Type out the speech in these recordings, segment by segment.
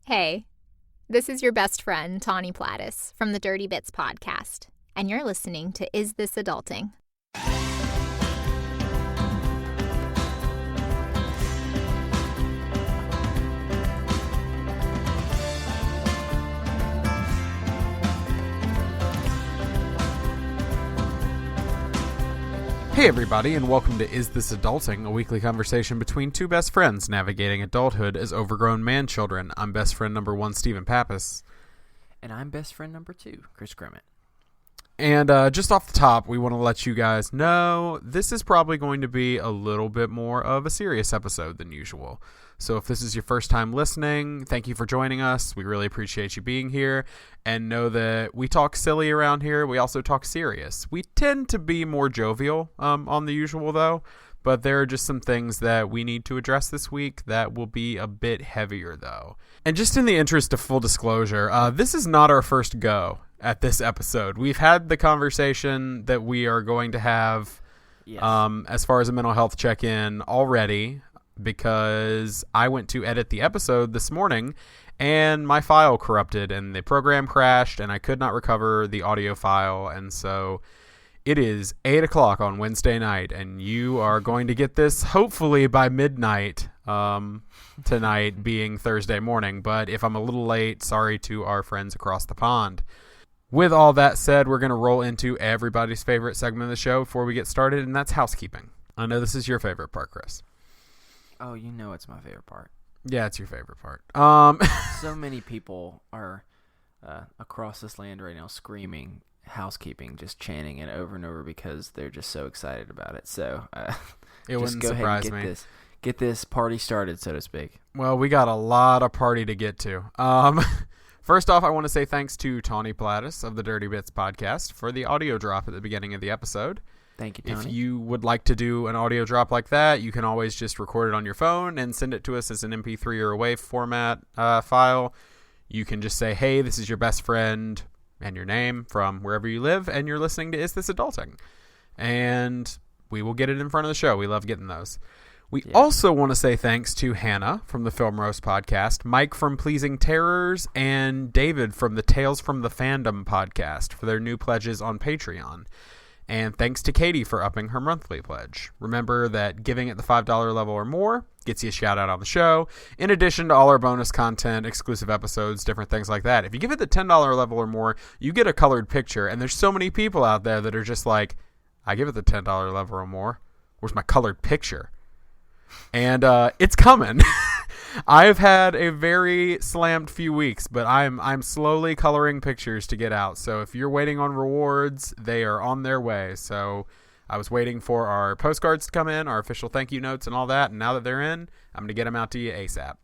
Hey, this is your best friend, Tawny Plattis, from the Dirty Bits podcast, and you're listening to Is This Adulting? Hey everybody, and welcome to Is This Adulting, a weekly conversation between two best friends navigating adulthood as overgrown man-children. I'm best friend number 1, Stephen Pappas. And I'm best friend number 2, Chris Grimmett. And just off the top, we want to let you guys know this is probably going to be a little bit more of a serious episode than usual. So if this is your first time listening, thank you for joining us. We really appreciate you being here. And know that we talk silly around here. We also talk serious. We tend to be more jovial on the usual, though. But there are just some things that we need to address this week that will be a bit heavier, though. And just in the interest of full disclosure, this is not our first go at this episode. We've had the conversation that we are going to have as far as a mental health check-in already, because I went to edit the episode this morning and my file corrupted and the program crashed and I could not recover the audio file. And so it is 8 o'clock on Wednesday night and you are going to get this hopefully by midnight tonight being Thursday morning. But if I'm a little late, sorry to our friends across the pond. With all that said, we're going to roll into everybody's favorite segment of the show before we get started, and that's housekeeping. I know this is your favorite part, Chris. Oh, you know it's my favorite part. Yeah, it's your favorite part. So many people are across this land right now screaming housekeeping, just chanting it over and over because they're just so excited about it. So it just wouldn't go surprise ahead and me. get this party started, so to speak. Well, we got a lot of party to get to. First off, I want to say thanks to Tawny Plattis of the Dirty Bits podcast for the audio drop at the beginning of the episode. Thank you, Tony. If you would like to do an audio drop like that, you can always just record it on your phone and send it to us as an MP3 or a WAV format file. You can just say, hey, this is your best friend and your name from wherever you live, and you're listening to Is This Adulting? And we will get it in front of the show. We love getting those. We also want to say thanks to Hannah from the Film Roast podcast, Mike from Pleasing Terrors, and David from the Tales from the Fandom podcast for their new pledges on Patreon. And thanks to Katie for upping her monthly pledge. Remember that giving at the $5 level or more gets you a shout out on the show, in addition to all our bonus content, exclusive episodes, different things like that. If you give it the $10 level or more, you get a colored picture. And there's so many people out there that are just like, I give it the $10 level or more. Where's my colored picture? And it's coming. I've had a very slammed few weeks, but I'm slowly coloring pictures to get out. So if you're waiting on rewards, they are on their way. So I was waiting for our postcards to come in, our official thank you notes and all that. And now that they're in, I'm going to get them out to you ASAP.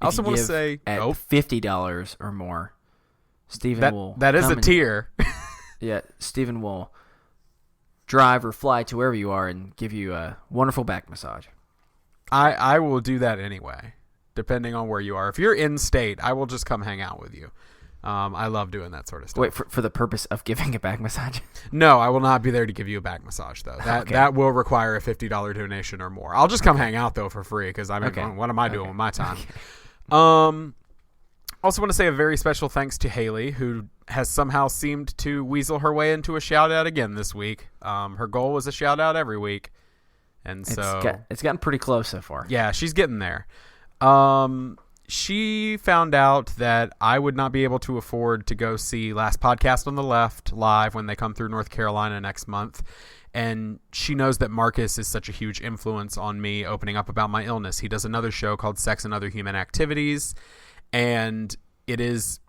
I also want to say at $50 or more, Stephen will. That is a tier. Yeah, Stephen will drive or fly to wherever you are and give you a wonderful back massage. I will do that anyway, depending on where you are. If you're in state, I will just come hang out with you. I love doing that sort of stuff. Wait, for the purpose of giving a back massage? No, I will not be there to give you a back massage, though. That will require a $50 donation or more. I'll just come hang out, though, for free, because what am I doing with my time? Also want to say a very special thanks to Haley, who has somehow seemed to weasel her way into a shout-out again this week. Her goal was a shout-out every week. And so it's gotten pretty close so far. Yeah, she's getting there. She found out that I would not be able to afford to go see Last Podcast on the Left live when they come through North Carolina next month. And she knows that Marcus is such a huge influence on me opening up about my illness. He does another show called Sex and Other Human Activities. And it is,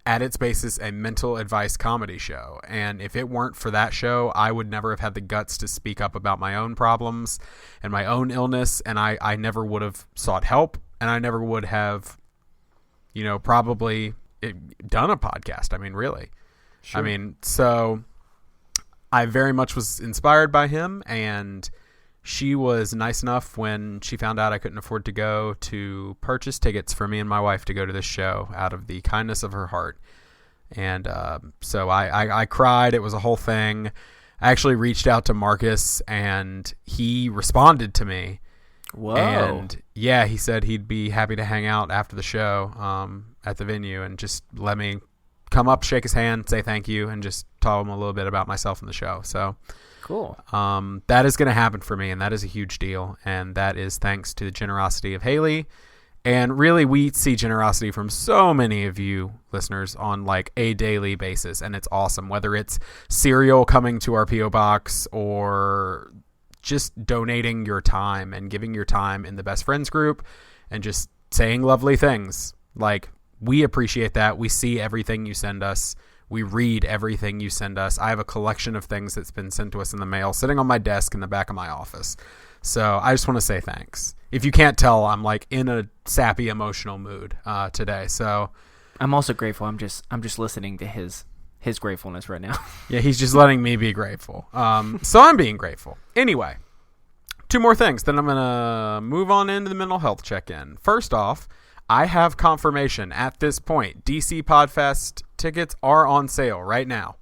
at its basis, a mental advice comedy show. And if it weren't for that show, I would never have had the guts to speak up about my own problems and my own illness. And I never would have sought help. And I never would have, probably done a podcast. I mean, really. Sure. I mean, so I very much was inspired by him. And she was nice enough when she found out I couldn't afford to go to purchase tickets for me and my wife to go to this show out of the kindness of her heart. And so I cried. It was a whole thing. I actually reached out to Marcus and he responded to me. Whoa. And yeah, he said he'd be happy to hang out after the show at the venue and just let me come up, shake his hand, say thank you, and just tell him a little bit about myself and the show. So cool. That is going to happen for me, and that is a huge deal. And that is thanks to the generosity of Haley. And really, we see generosity from so many of you listeners on like a daily basis, and it's awesome. Whether it's cereal coming to our P.O. box or just donating your time and giving your time in the best friends group and just saying lovely things. Like, we appreciate that. We see everything you send us. We read everything you send us. I have a collection of things that's been sent to us in the mail sitting on my desk in the back of my office. So I just want to say thanks. If you can't tell, I'm like in a sappy emotional mood today. So I'm also grateful. I'm just listening to his gratefulness right now. Yeah, he's just letting me be grateful. So I'm being grateful. Anyway, 2 more things. Then I'm going to move on into the mental health check-in. First off, I have confirmation at this point. DC Podfest tickets are on sale right now.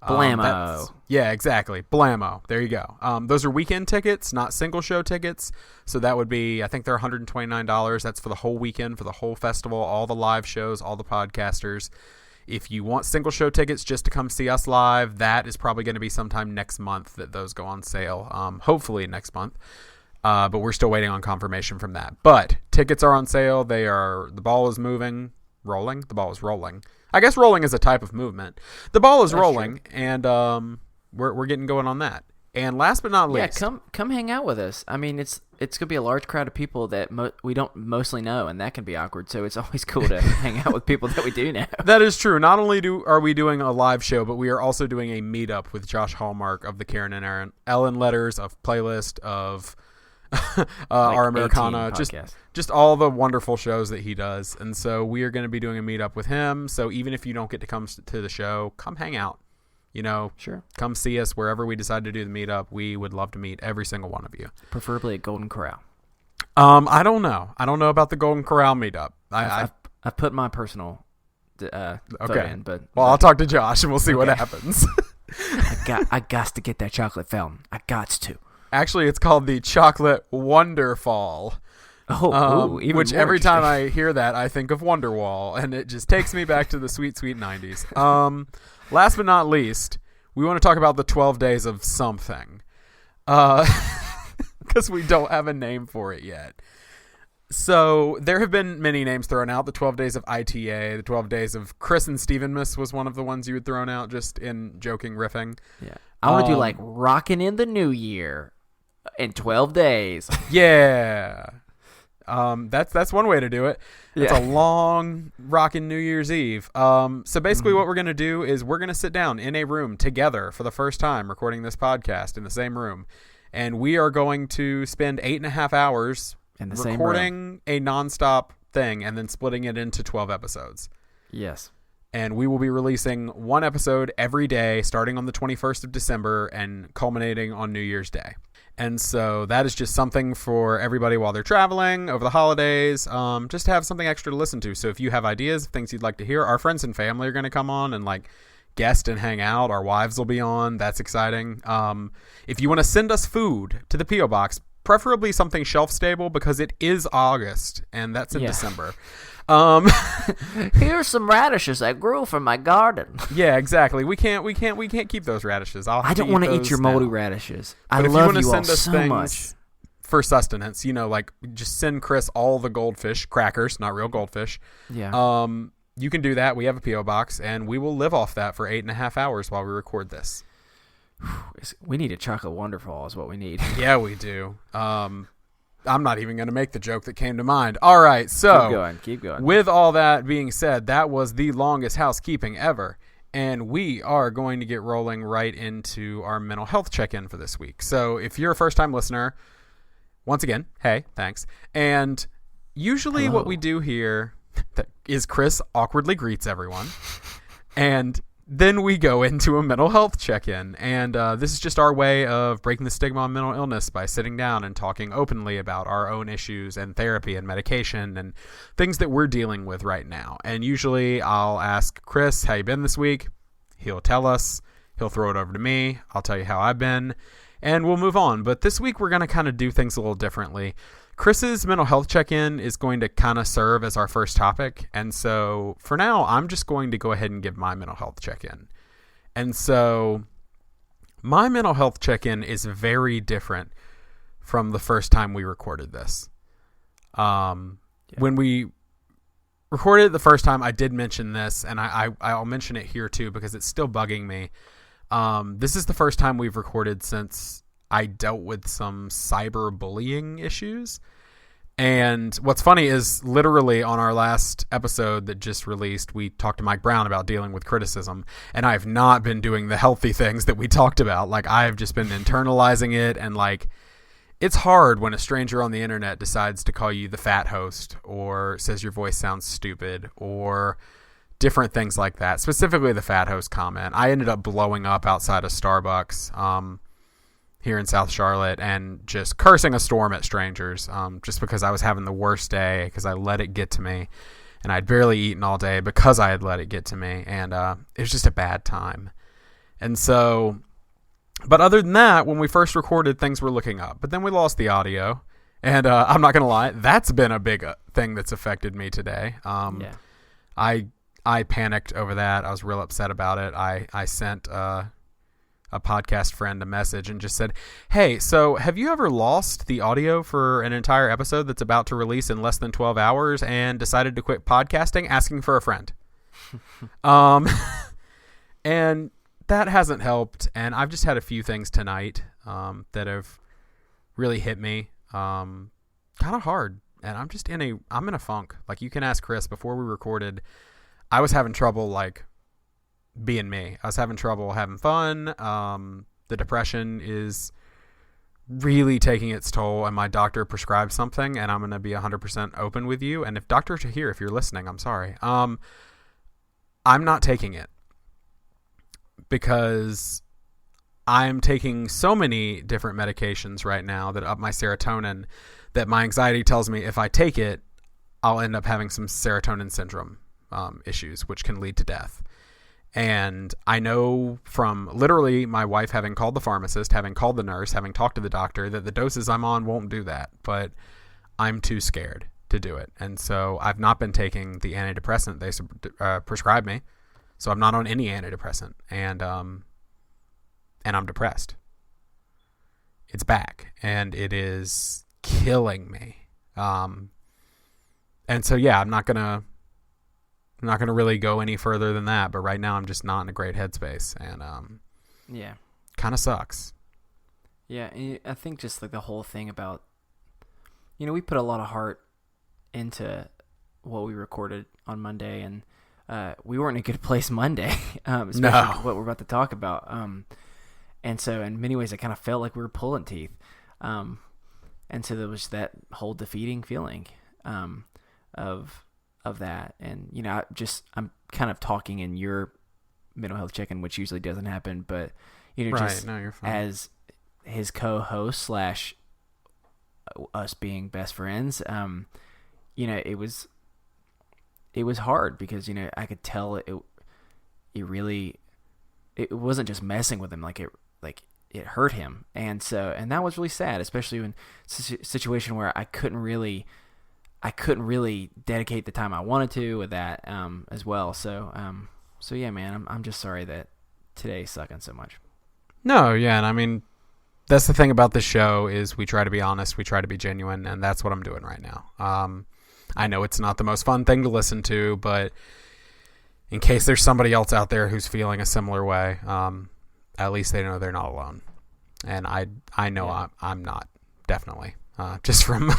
Blammo. Yeah, exactly. Blammo. There you go. Those are weekend tickets, not single show tickets. So that would be, I think they're $129. That's for the whole weekend, for the whole festival, all the live shows, all the podcasters. If you want single show tickets just to come see us live, that is probably going to be sometime next month that those go on sale. Hopefully next month. But we're still waiting on confirmation from that. But tickets are on sale. The ball is moving, rolling. The ball is rolling. I guess rolling is a type of movement. The ball is rolling, true. And we're getting going on that. And last but not least, come hang out with us. I mean, it's gonna be a large crowd of people that we don't mostly know, and that can be awkward. So it's always cool to hang out with people that we do know. That is true. Not only are we doing a live show, but we are also doing a meetup with Josh Hallmark of the Karen and Ellen Letters, of Playlist, of Our Americana, just all the wonderful shows that he does. And so we are going to be doing a meetup with him. So even if you don't get to come to the show, come hang out. Sure. Come see us wherever we decide to do the meetup. We would love to meet every single one of you. Preferably at Golden Corral. I don't know. I don't know about the Golden Corral meetup. I put my personal vote in, but I'll talk to Josh and we'll see what happens. I got to get that chocolate fountain. I got to. Actually, it's called the Chocolate Wonderfall. Which every time I hear that, I think of Wonderwall, and it just takes me back to the sweet, sweet 90s. Last but not least, we want to talk about the 12 days of something, because we don't have a name for it yet. So there have been many names thrown out. The 12 days of ITA, the 12 days of Chris and Stevenmas was one of the ones you had thrown out just in joking riffing. Yeah, I want to do like rocking in the new year in 12 days. Yeah. That's one way to do it. It's a long rockin' New Year's Eve. So basically what we're going to do is we're going to sit down in a room together for the first time recording this podcast in the same room. And we are going to spend 8.5 hours in the recording a nonstop thing and then splitting it into 12 episodes. Yes. And we will be releasing one episode every day starting on the 21st of December and culminating on New Year's Day. And so that is just something for everybody while they're traveling over the holidays, just to have something extra to listen to. So if you have ideas of things you'd like to hear, our friends and family are going to come on and like guest and hang out. Our wives will be on. That's exciting. If you want to send us food to the P.O. Box, preferably something shelf stable because it is August and that's in December. Here's some radishes I grew from my garden. Yeah, exactly. We can't keep those radishes. I don't want to eat your moldy radishes. But I love you all so much. For sustenance, like just send Chris all the goldfish crackers, not real goldfish. Yeah. You can do that. We have a P.O. box, and we will live off that for 8.5 hours while we record this. We need a chocolate wonderfall is what we need. Yeah, we do. I'm not even going to make the joke that came to mind. All right, so keep going. With all that being said, that was the longest housekeeping ever, and we are going to get rolling right into our mental health check-in for this week. So if you're a first-time listener, once again, hey, thanks. And usually what we do here is Chris awkwardly greets everyone, and then we go into a mental health check-in, and this is just our way of breaking the stigma on mental illness by sitting down and talking openly about our own issues and therapy and medication and things that we're dealing with right now. And usually I'll ask Chris, how you been this week? He'll tell us. He'll throw it over to me. I'll tell you how I've been. and we'll move on. But this week we're going to kind of do things a little differently. Chris's mental health check-in is going to kind of serve as our first topic. And so for now, I'm just going to go ahead and give my mental health check-in. And so my mental health check-in is very different from the first time we recorded this. When we recorded it the first time, I did mention this, and I'll mention it here too because it's still bugging me. This is the first time we've recorded since I dealt with some cyberbullying issues. And what's funny is literally on our last episode that just released, we talked to Mike Brown about dealing with criticism, and I've not been doing the healthy things that we talked about. Like, I've just been internalizing it, and like, it's hard when a stranger on the internet decides to call you the fat host or says your voice sounds stupid or different things like that. Specifically the fat host comment. I ended up blowing up outside of Starbucks here in South Charlotte and just cursing a storm at strangers just because I was having the worst day because I let it get to me, and I'd barely eaten all day because I had let it get to me, and it was just a bad time. And so, but other than that, when we first recorded, things were looking up, but then we lost the audio, and I'm not going to lie, that's been a big thing that's affected me today. I panicked over that. I was real upset about it. I sent a podcast friend a message and just said, hey, so have you ever lost the audio for an entire episode that's about to release in less than 12 hours and decided to quit podcasting, asking for a friend? And that hasn't helped. And I've just had a few things tonight that have really hit me kind of hard. And I'm in a funk. Like, you can ask Chris. Before we recorded, I was having trouble, like, being me. I was having trouble having fun. The depression is really taking its toll, and my doctor prescribed something, and I'm going to be 100% open with you. And if doctors are here, if you're listening, I'm sorry. I'm not taking it because I'm taking so many different medications right now that up my serotonin that my anxiety tells me if I take it, I'll end up having some serotonin syndrome issues, which can lead to death. And I know from literally my wife having called the pharmacist, having called the nurse, having talked to the doctor, that the doses I'm on won't do that. But I'm too scared to do it. And so I've not been taking the antidepressant they prescribed me. So I'm not on any antidepressant. And I'm depressed. It's back. And it is killing me. And so, yeah, I'm not going to really go any further than that, but right now I'm just not in a great headspace, and yeah, kind of sucks. Yeah, I think just like the whole thing about, we put a lot of heart into what we recorded on Monday, and we weren't in a good place Monday, especially what we're about to talk about. And so in many ways, I kind of felt like we were pulling teeth, and so there was that whole defeating feeling of that. And I'm kind of talking in your mental health check-in, which usually doesn't happen, but just you're fine. As his co-host / us being best friends, it was hard because I could tell it wasn't just messing with him, it hurt him, and that was really sad, especially in a situation where I couldn't really dedicate the time I wanted to with that as well. So yeah, man, I'm just sorry that today's sucking so much. No, yeah, and I mean, that's the thing about this show is we try to be honest, we try to be genuine, and that's what I'm doing right now. I know it's not the most fun thing to listen to, but in case there's somebody else out there who's feeling a similar way, at least they know they're not alone. And I know I'm not, definitely, just from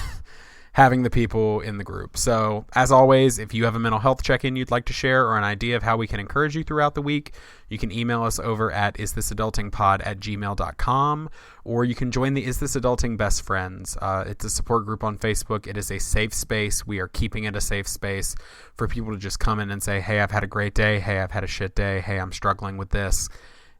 having the people in the group. So as always, if you have a mental health check-in you'd like to share or an idea of how we can encourage you throughout the week, you can email us over at isthisadultingpod@gmail.com, or you can join the Is This Adulting Best Friends. It's a support group on Facebook. It is a safe space. We are keeping it a safe space for people to just come in and say, hey, I've had a great day. Hey, I've had a shit day. Hey, I'm struggling with this.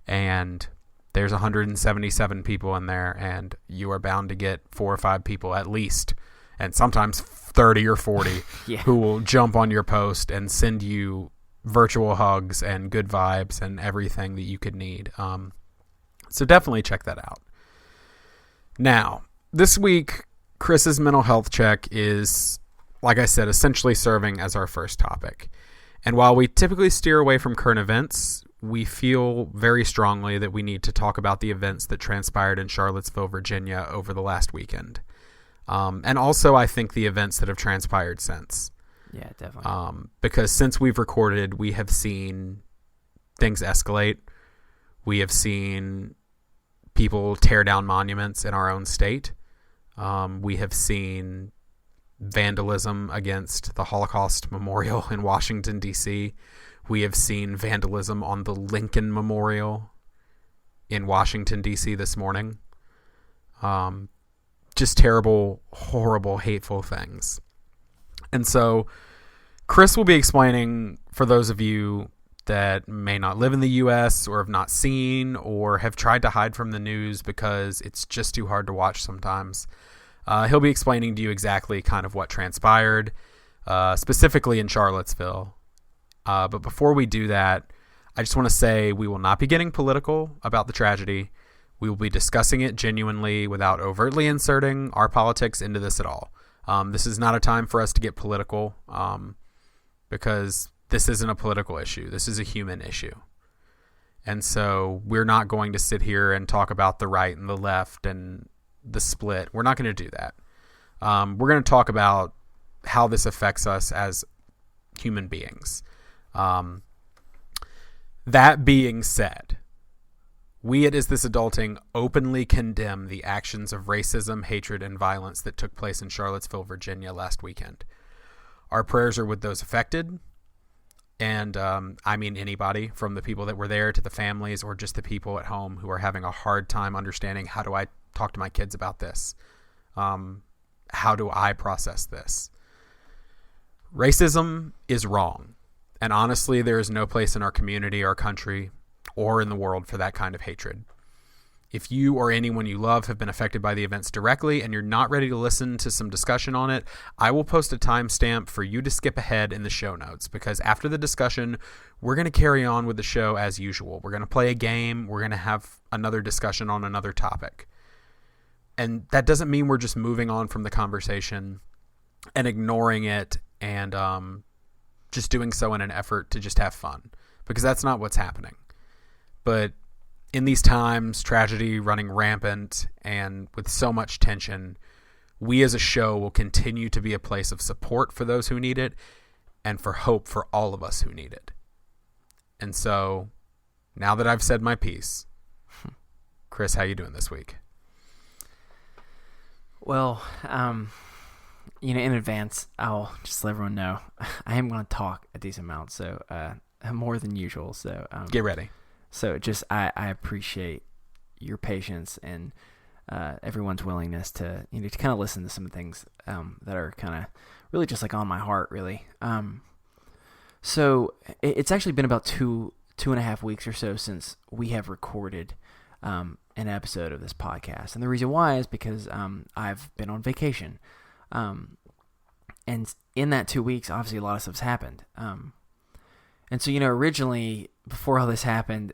And there's 177 people in there, and you are bound to get 4 or 5 people at least, and sometimes 30 or 40 who will jump on your post and send you virtual hugs and good vibes and everything that you could need. So definitely check that out. Now, this week, Chris's mental health check is, like I said, essentially serving as our first topic. And while we typically steer away from current events, we feel very strongly that we need to talk about the events that transpired in Charlottesville, Virginia over the last weekend. And also, I think the events that have transpired since. Yeah, definitely. Because since we've recorded, we have seen things escalate. We have seen people tear down monuments in our own state. We have seen vandalism against the Holocaust Memorial in Washington, D.C. We have seen vandalism on the Lincoln Memorial in Washington, D.C. this morning. Just terrible, horrible, hateful things. And so Chris will be explaining, for those of you that may not live in the U.S. or have not seen or have tried to hide from the news because it's just too hard to watch sometimes. He'll be explaining to you exactly kind of what transpired, specifically in Charlottesville. But before we do that, I just want to say we will not be getting political about the tragedy. We will be discussing it genuinely without overtly inserting our politics into this at all. This is not a time for us to get political because this isn't a political issue. This is a human issue. And so we're not going to sit here and talk about the right and the left and the split. We're not going to do that. We're going to talk about how this affects us as human beings. That being said, we at Is This Adulting openly condemn the actions of racism, hatred, and violence that took place in Charlottesville, Virginia last weekend. Our prayers are with those affected. And I mean anybody, from the people that were there to the families or just the people at home who are having a hard time understanding, how do I talk to my kids about this? How do I process this? Racism is wrong. And honestly, there is no place in our community, our country, or in the world for that kind of hatred. If you or anyone you love have been affected by the events directly and you're not ready to listen to some discussion on it, I will post a timestamp for you to skip ahead in the show notes, because after the discussion, we're going to carry on with the show as usual. We're going to play a game. We're going to have another discussion on another topic. And that doesn't mean we're just moving on from the conversation and ignoring it and just doing so in an effort to just have fun, because that's not what's happening. But in these times, tragedy running rampant and with so much tension, we as a show will continue to be a place of support for those who need it and for hope for all of us who need it. And so, now that I've said my piece, Chris, how you doing this week? Well, in advance, I'll just let everyone know I am going to talk a decent amount, so more than usual. So get ready. So just I appreciate your patience and everyone's willingness to to kind of listen to some of the things that are kind of really just like on my heart, really. So it's actually been about two and a half weeks or so since we have recorded an episode of this podcast, and the reason why is because I've been on vacation, and in that 2 weeks, obviously a lot of stuff's happened. And so, originally, before all this happened,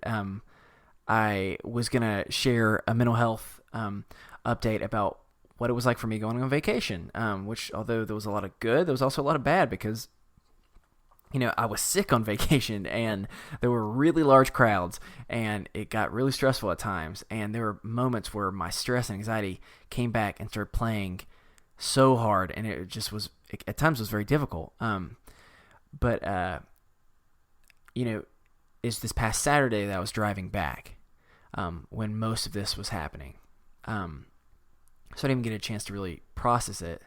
I was going to share a mental health update about what it was like for me going on vacation, which, although there was a lot of good, there was also a lot of bad because, I was sick on vacation and there were really large crowds and it got really stressful at times. And there were moments where my stress and anxiety came back and started playing so hard, and it just was, at times was very difficult. It's this past Saturday that I was driving back when most of this was happening. So I didn't even get a chance to really process it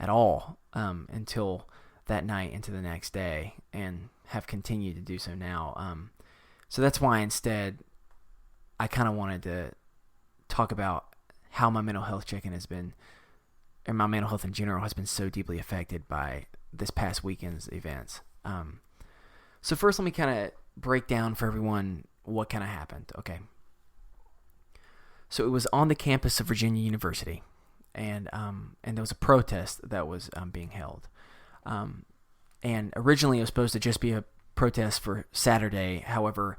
at all until that night into the next day, and have continued to do so now. So that's why instead I kind of wanted to talk about how my mental health check-in has been, and my mental health in general has been so deeply affected by this past weekend's events. So first, let me kind of break down for everyone what kind of happened. Okay. So it was on the campus of Virginia University, and there was a protest that was being held. And originally it was supposed to just be a protest for Saturday. However,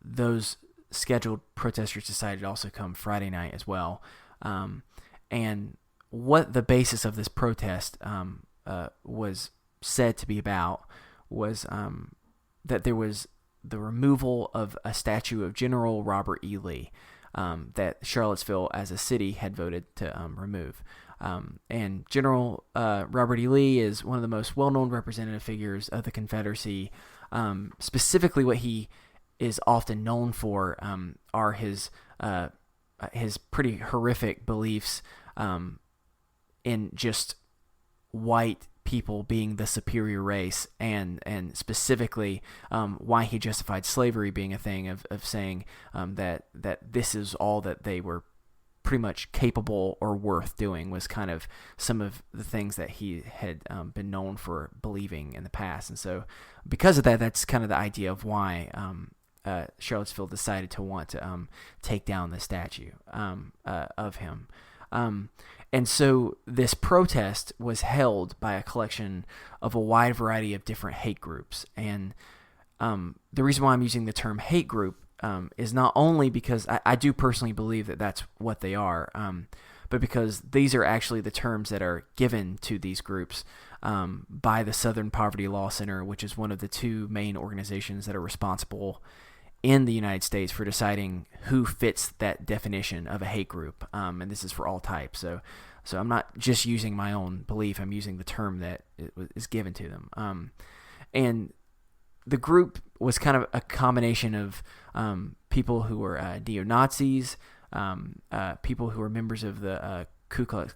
those scheduled protesters decided to also come Friday night as well. And what the basis of this protest was said to be about was that there was the removal of a statue of General Robert E. Lee that Charlottesville as a city had voted to remove. And General Robert E. Lee is one of the most well-known representative figures of the Confederacy. Specifically, what he is often known for are his pretty horrific beliefs in just white people being the superior race, and specifically why he justified slavery being a thing of saying that this is all that they were pretty much capable or worth doing, was kind of some of the things that he had been known for believing in the past. And so because of that, that's kind of the idea of why Charlottesville decided to want to take down the statue of him. And so this protest was held by a collection of a wide variety of different hate groups. And the reason why I'm using the term hate group is not only because I do personally believe that that's what they are, but because these are actually the terms that are given to these groups by the Southern Poverty Law Center, which is one of the two main organizations that are responsible in the United States for deciding who fits that definition of a hate group. And this is for all types. So I'm not just using my own belief. I'm using the term that is given to them. And the group was kind of a combination of people who were neo-Nazis, people who were members of the Ku Klux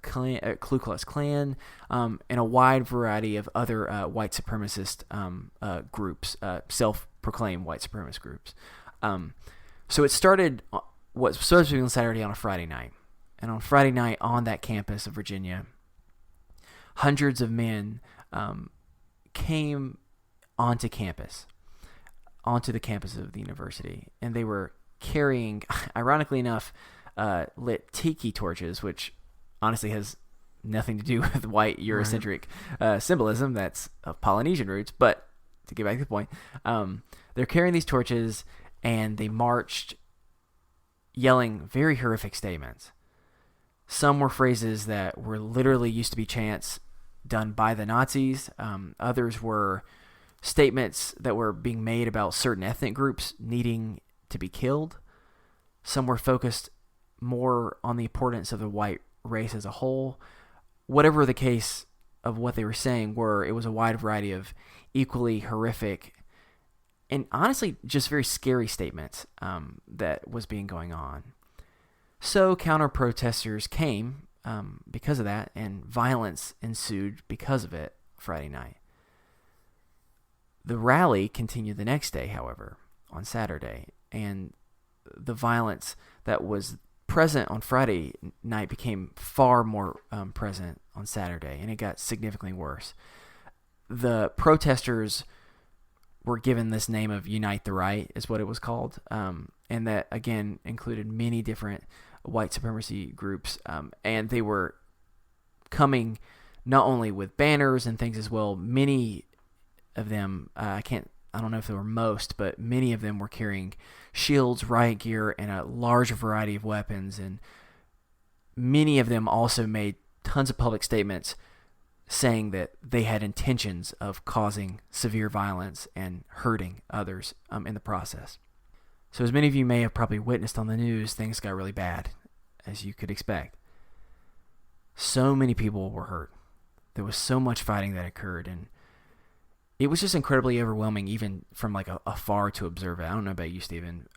Klan, and a wide variety of other white supremacist groups, self-proclaimed white supremacist groups. So it started what was supposed to be on Saturday on a Friday night. And on Friday night on that campus of Virginia, hundreds of men came onto the campus of the university. And they were carrying, ironically enough, lit tiki torches, which honestly has nothing to do with white Eurocentric symbolism. That's of Polynesian roots. But to get back to the point, they're carrying these torches, and they marched yelling very horrific statements. Some were phrases that were literally used to be chants done by the Nazis. Others were statements that were being made about certain ethnic groups needing to be killed. Some were focused more on the importance of the white race as a whole. Whatever the case of what they were saying were, it was a wide variety of equally horrific and honestly just very scary statements that was being going on. So counter-protesters came because of that, and violence ensued because of it Friday night. The rally continued the next day, however, on Saturday, and the violence that was present on Friday night became far more present on Saturday, and it got significantly worse. The protesters were given this name of Unite the Right, is what it was called, and that, again, included many different white supremacy groups, and they were coming not only with banners and things as well. Many of them, I don't know if they were most, but many of them were carrying shields, riot gear, and a large variety of weapons, and many of them also made tons of public statements saying that they had intentions of causing severe violence and hurting others in the process. So as many of you may have probably witnessed on the news, things got really bad, as you could expect. So many people were hurt. There was so much fighting that occurred, and it was just incredibly overwhelming, even from like afar to observe it. I don't know about you, Stephen,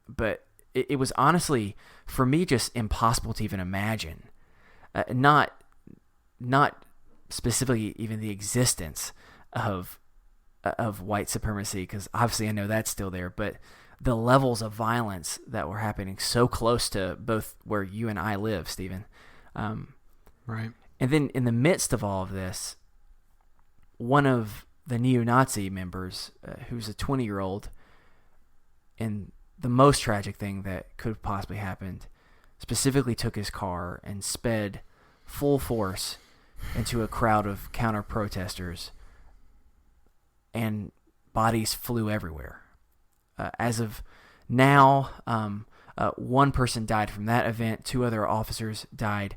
but it was honestly, for me, just impossible to even imagine. Not specifically even the existence of white supremacy, because obviously I know that's still there, but the levels of violence that were happening so close to both where you and I live, Stephen. Right. And then in the midst of all of this, one of the neo-Nazi members, who's a 20-year-old, and the most tragic thing that could have possibly happened, specifically took his car and sped full force into a crowd of counter-protesters, and bodies flew everywhere. As of now, One person died from that event. 2 other officers died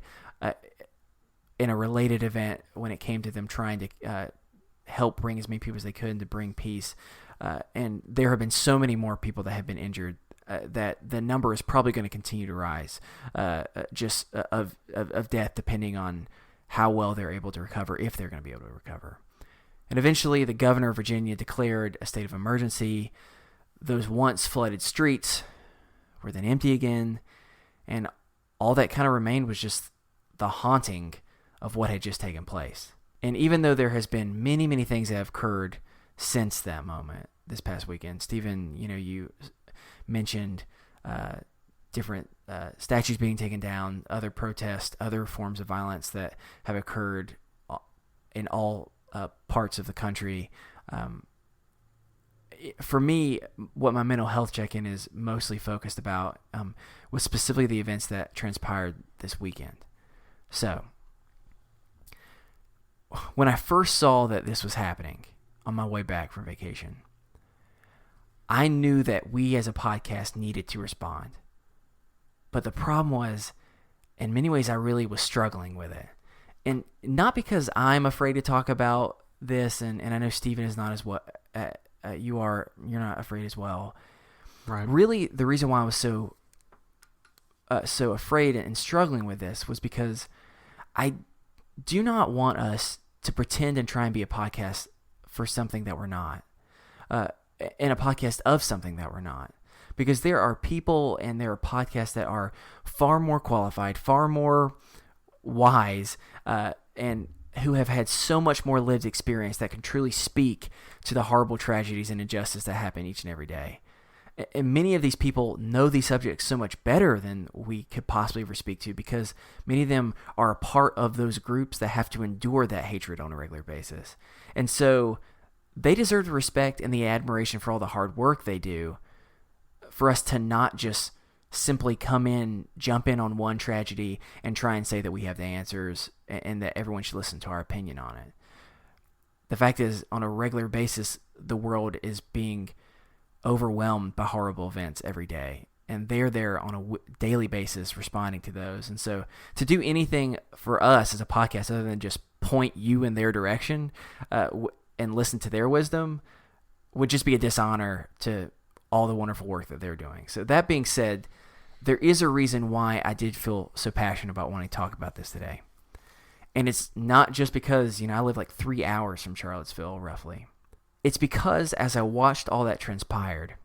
in a related event when it came to them trying to help bring as many people as they could and to bring peace. And there have been so many more people that have been injured that the number is probably going to continue to rise, of death, depending on how well they're able to recover, if they're going to be able to recover. And eventually, the governor of Virginia declared a state of emergency. Those once flooded streets were then empty again, and all that kind of remained was just the haunting of what had just taken place. And even though there has been many, many things that have occurred since that moment this past weekend, Stephen, you mentioned different statues being taken down, other protests, other forms of violence that have occurred in all parts of the country. For me, what my mental health check-in is mostly focused about was specifically the events that transpired this weekend. So, when I first saw that this was happening on my way back from vacation, I knew that we as a podcast needed to respond. But the problem was, in many ways, I really was struggling with it. And not because I'm afraid to talk about this, and I know Stephen is not as what you're not afraid as well. Right. Really, the reason why I was so afraid and struggling with this was because I do not want us to pretend and try and be a podcast for something that we're not, and a podcast of something that we're not. Because there are people and there are podcasts that are far more qualified, far more wise, and who have had so much more lived experience that can truly speak to the horrible tragedies and injustice that happen each and every day. And many of these people know these subjects so much better than we could possibly ever speak to, because many of them are a part of those groups that have to endure that hatred on a regular basis. And so they deserve the respect and the admiration for all the hard work they do, for us to not just simply jump in on one tragedy and try and say that we have the answers and that everyone should listen to our opinion on it. The fact is, on a regular basis, the world is being overwhelmed by horrible events every day, and they're there on a daily basis responding to those. And so to do anything for us as a podcast other than just point you in their direction and listen to their wisdom would just be a dishonor to all the wonderful work that they're doing. So that being said, there is a reason why I did feel so passionate about wanting to talk about this today. And it's not just because, I live like 3 hours from Charlottesville, roughly. It's because as I watched all that transpired,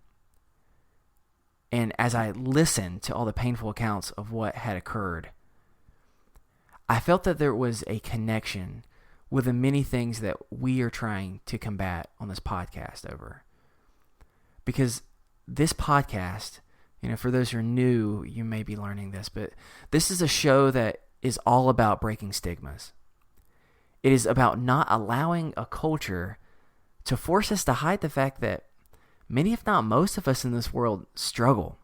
and as I listened to all the painful accounts of what had occurred, I felt that there was a connection with the many things that we are trying to combat on this podcast over. Because this podcast, for those who are new, you may be learning this, but this is a show that is all about breaking stigmas. It is about not allowing a culture to force us to hide the fact that many, if not most of us in this world struggle.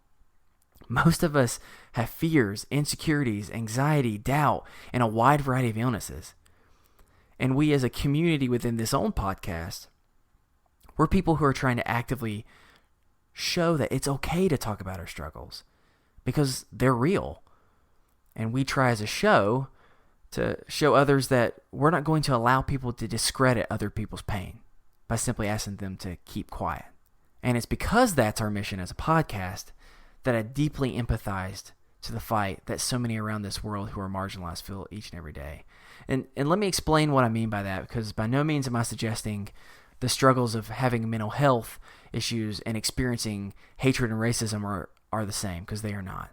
Most of us have fears, insecurities, anxiety, doubt, and a wide variety of illnesses. And we as a community within this own podcast, we're people who are trying to actively show that it's okay to talk about our struggles because they're real. And we try as a show to show others that we're not going to allow people to discredit other people's pain by simply asking them to keep quiet. And it's because that's our mission as a podcast that I deeply empathized to the fight that so many around this world who are marginalized feel each and every day. And let me explain what I mean by that, because by no means am I suggesting the struggles of having mental health issues and experiencing hatred and racism are the same, because they are not.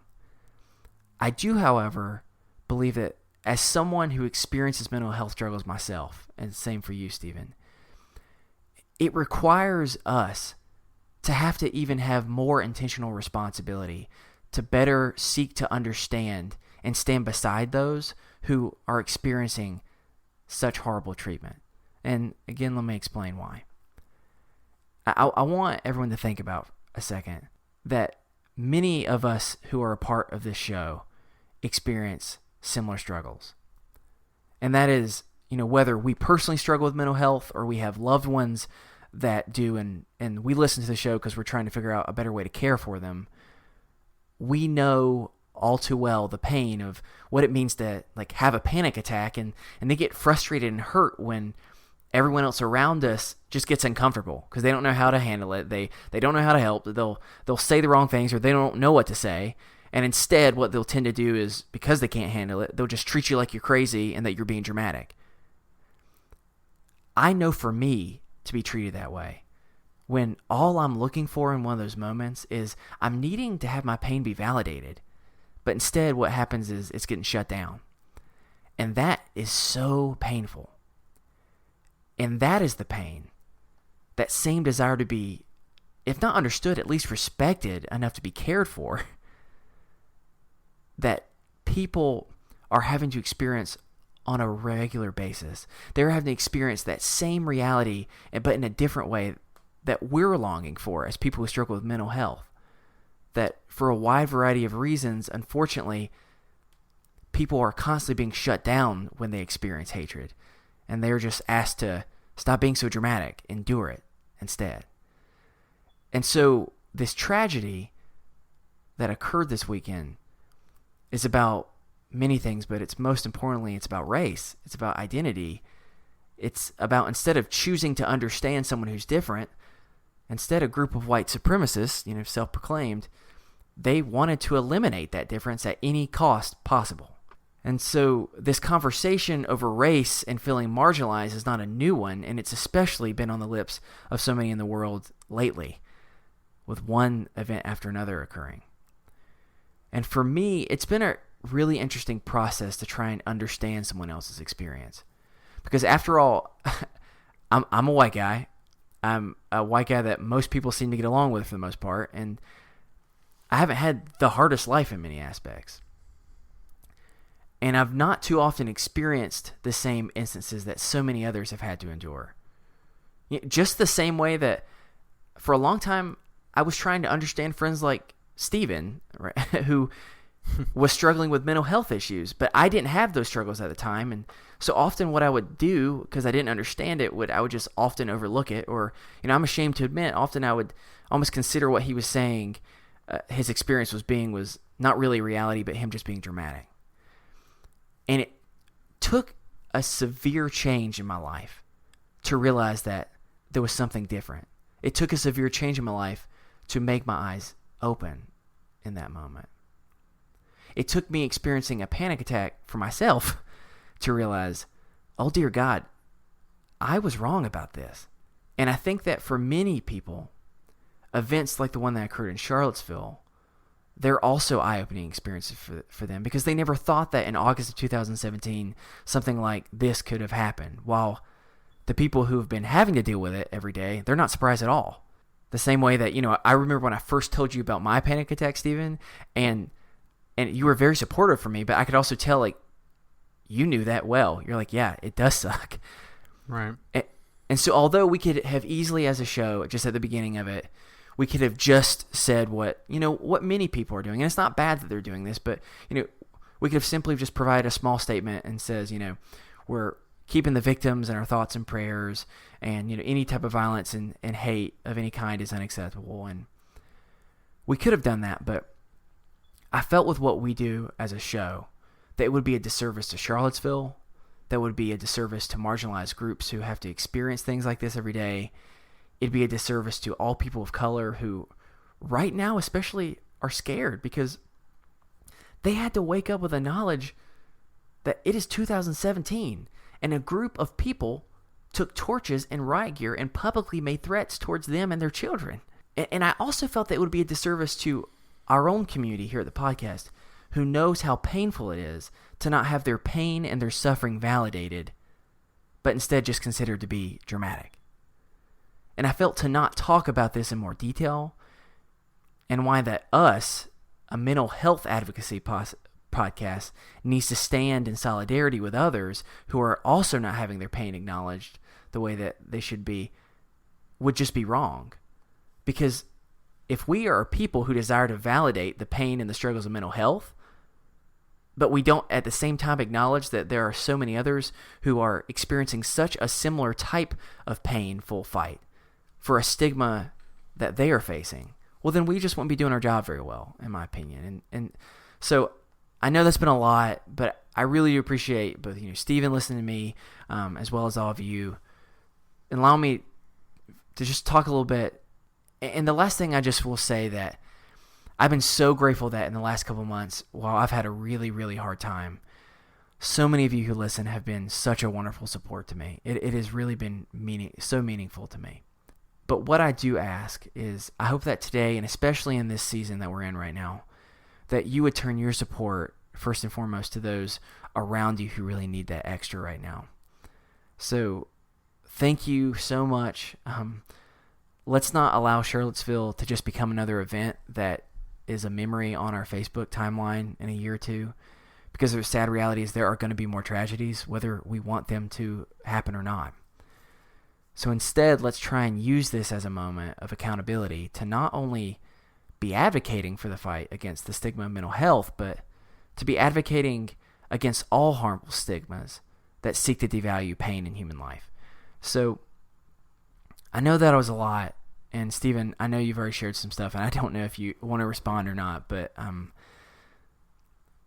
I do, however, believe that as someone who experiences mental health struggles myself, and same for you, Stephen, it requires us to have to even have more intentional responsibility to better seek to understand and stand beside those who are experiencing such horrible treatment. And again, let me explain why. I want everyone to think about a second that many of us who are a part of this show experience similar struggles. And that is, whether we personally struggle with mental health or we have loved ones that do, and we listen to the show because we're trying to figure out a better way to care for them, we know all too well the pain of what it means to like have a panic attack, and they get frustrated and hurt when everyone else around us just gets uncomfortable because they don't know how to handle it. They don't know how to help. They'll say the wrong things, or they don't know what to say. And instead, what they'll tend to do is, because they can't handle it, they'll just treat you like you're crazy and that you're being dramatic. I know for me to be treated that way, when all I'm looking for in one of those moments is I'm needing to have my pain be validated. But instead, what happens is it's getting shut down. And that is so painful. And that is the pain. That same desire to be, if not understood, at least respected enough to be cared for, that people are having to experience on a regular basis. They're having to experience that same reality, but in a different way that we're longing for as people who struggle with mental health. That for a wide variety of reasons, unfortunately, people are constantly being shut down when they experience hatred. And they're just asked to stop being so dramatic, endure it instead. And so this tragedy that occurred this weekend is about many things, but it's most importantly, it's about race. It's about identity. It's about, instead of choosing to understand someone who's different, instead a group of white supremacists, self-proclaimed, they wanted to eliminate that difference at any cost possible. And so this conversation over race and feeling marginalized is not a new one, and it's especially been on the lips of so many in the world lately, with one event after another occurring. And for me, it's been a really interesting process to try and understand someone else's experience. Because after all, I'm a white guy. I'm a white guy that most people seem to get along with for the most part, and I haven't had the hardest life in many aspects. And I've not too often experienced the same instances that so many others have had to endure. Just the same way that for a long time I was trying to understand friends like Steven, right, who was struggling with mental health issues, but I didn't have those struggles at the time. And so often what I would do, because I didn't understand it, I would just often overlook it, or, I'm ashamed to admit, often I would almost consider what he was saying, his experience was not really reality, but him just being dramatic. And it took a severe change in my life to realize that there was something different. It took a severe change in my life to make my eyes open in that moment. It took me experiencing a panic attack for myself to realize, oh dear God, I was wrong about this. And I think that for many people, events like the one that occurred in Charlottesville, they're also eye-opening experiences for them, because they never thought that in August of 2017, something like this could have happened. While the people who have been having to deal with it every day, they're not surprised at all. The same way that, I remember when I first told you about my panic attack, Stephen, and you were very supportive for me, but I could also tell, you knew that well. You're like, yeah, it does suck. Right. And so although we could have easily, as a show, just at the beginning of it, we could have just said what many people are doing. And it's not bad that they're doing this, but, we could have simply just provided a small statement and says, we're keeping the victims in our thoughts and prayers, and, any type of violence and hate of any kind is unacceptable. And we could have done that, but I felt with what we do as a show that it would be a disservice to Charlottesville, that would be a disservice to marginalized groups who have to experience things like this every day. It'd be a disservice to all people of color who right now especially are scared because they had to wake up with the knowledge that it is 2017 and a group of people took torches and riot gear and publicly made threats towards them and their children. And I also felt that it would be a disservice to our own community here at the podcast, who knows how painful it is to not have their pain and their suffering validated, but instead just considered to be dramatic. And I felt to not talk about this in more detail, and why that us, a mental health advocacy podcast, needs to stand in solidarity with others who are also not having their pain acknowledged the way that they should be, would just be wrong. Because if we are people who desire to validate the pain and the struggles of mental health, but we don't at the same time acknowledge that there are so many others who are experiencing such a similar type of painful fight for a stigma that they are facing, well, then we just won't be doing our job very well, in my opinion. And so I know that's been a lot, but I really appreciate both Stephen listening to me, as well as all of you, and allow me to just talk a little bit. And the last thing I just will say that I've been so grateful that in the last couple of months, while I've had a really, really hard time, so many of you who listen have been such a wonderful support to me. It has really been so meaningful to me. But what I do ask is, I hope that today, and especially in this season that we're in right now, that you would turn your support first and foremost to those around you who really need that extra right now. So thank you so much. Let's not allow Charlottesville to just become another event that is a memory on our Facebook timeline in a year or two, because the sad reality is there are going to be more tragedies, whether we want them to happen or not. So instead, let's try and use this as a moment of accountability to not only be advocating for the fight against the stigma of mental health, but to be advocating against all harmful stigmas that seek to devalue pain in human life. So I know that was a lot, and Stephen, I know you've already shared some stuff, and I don't know if you want to respond or not, but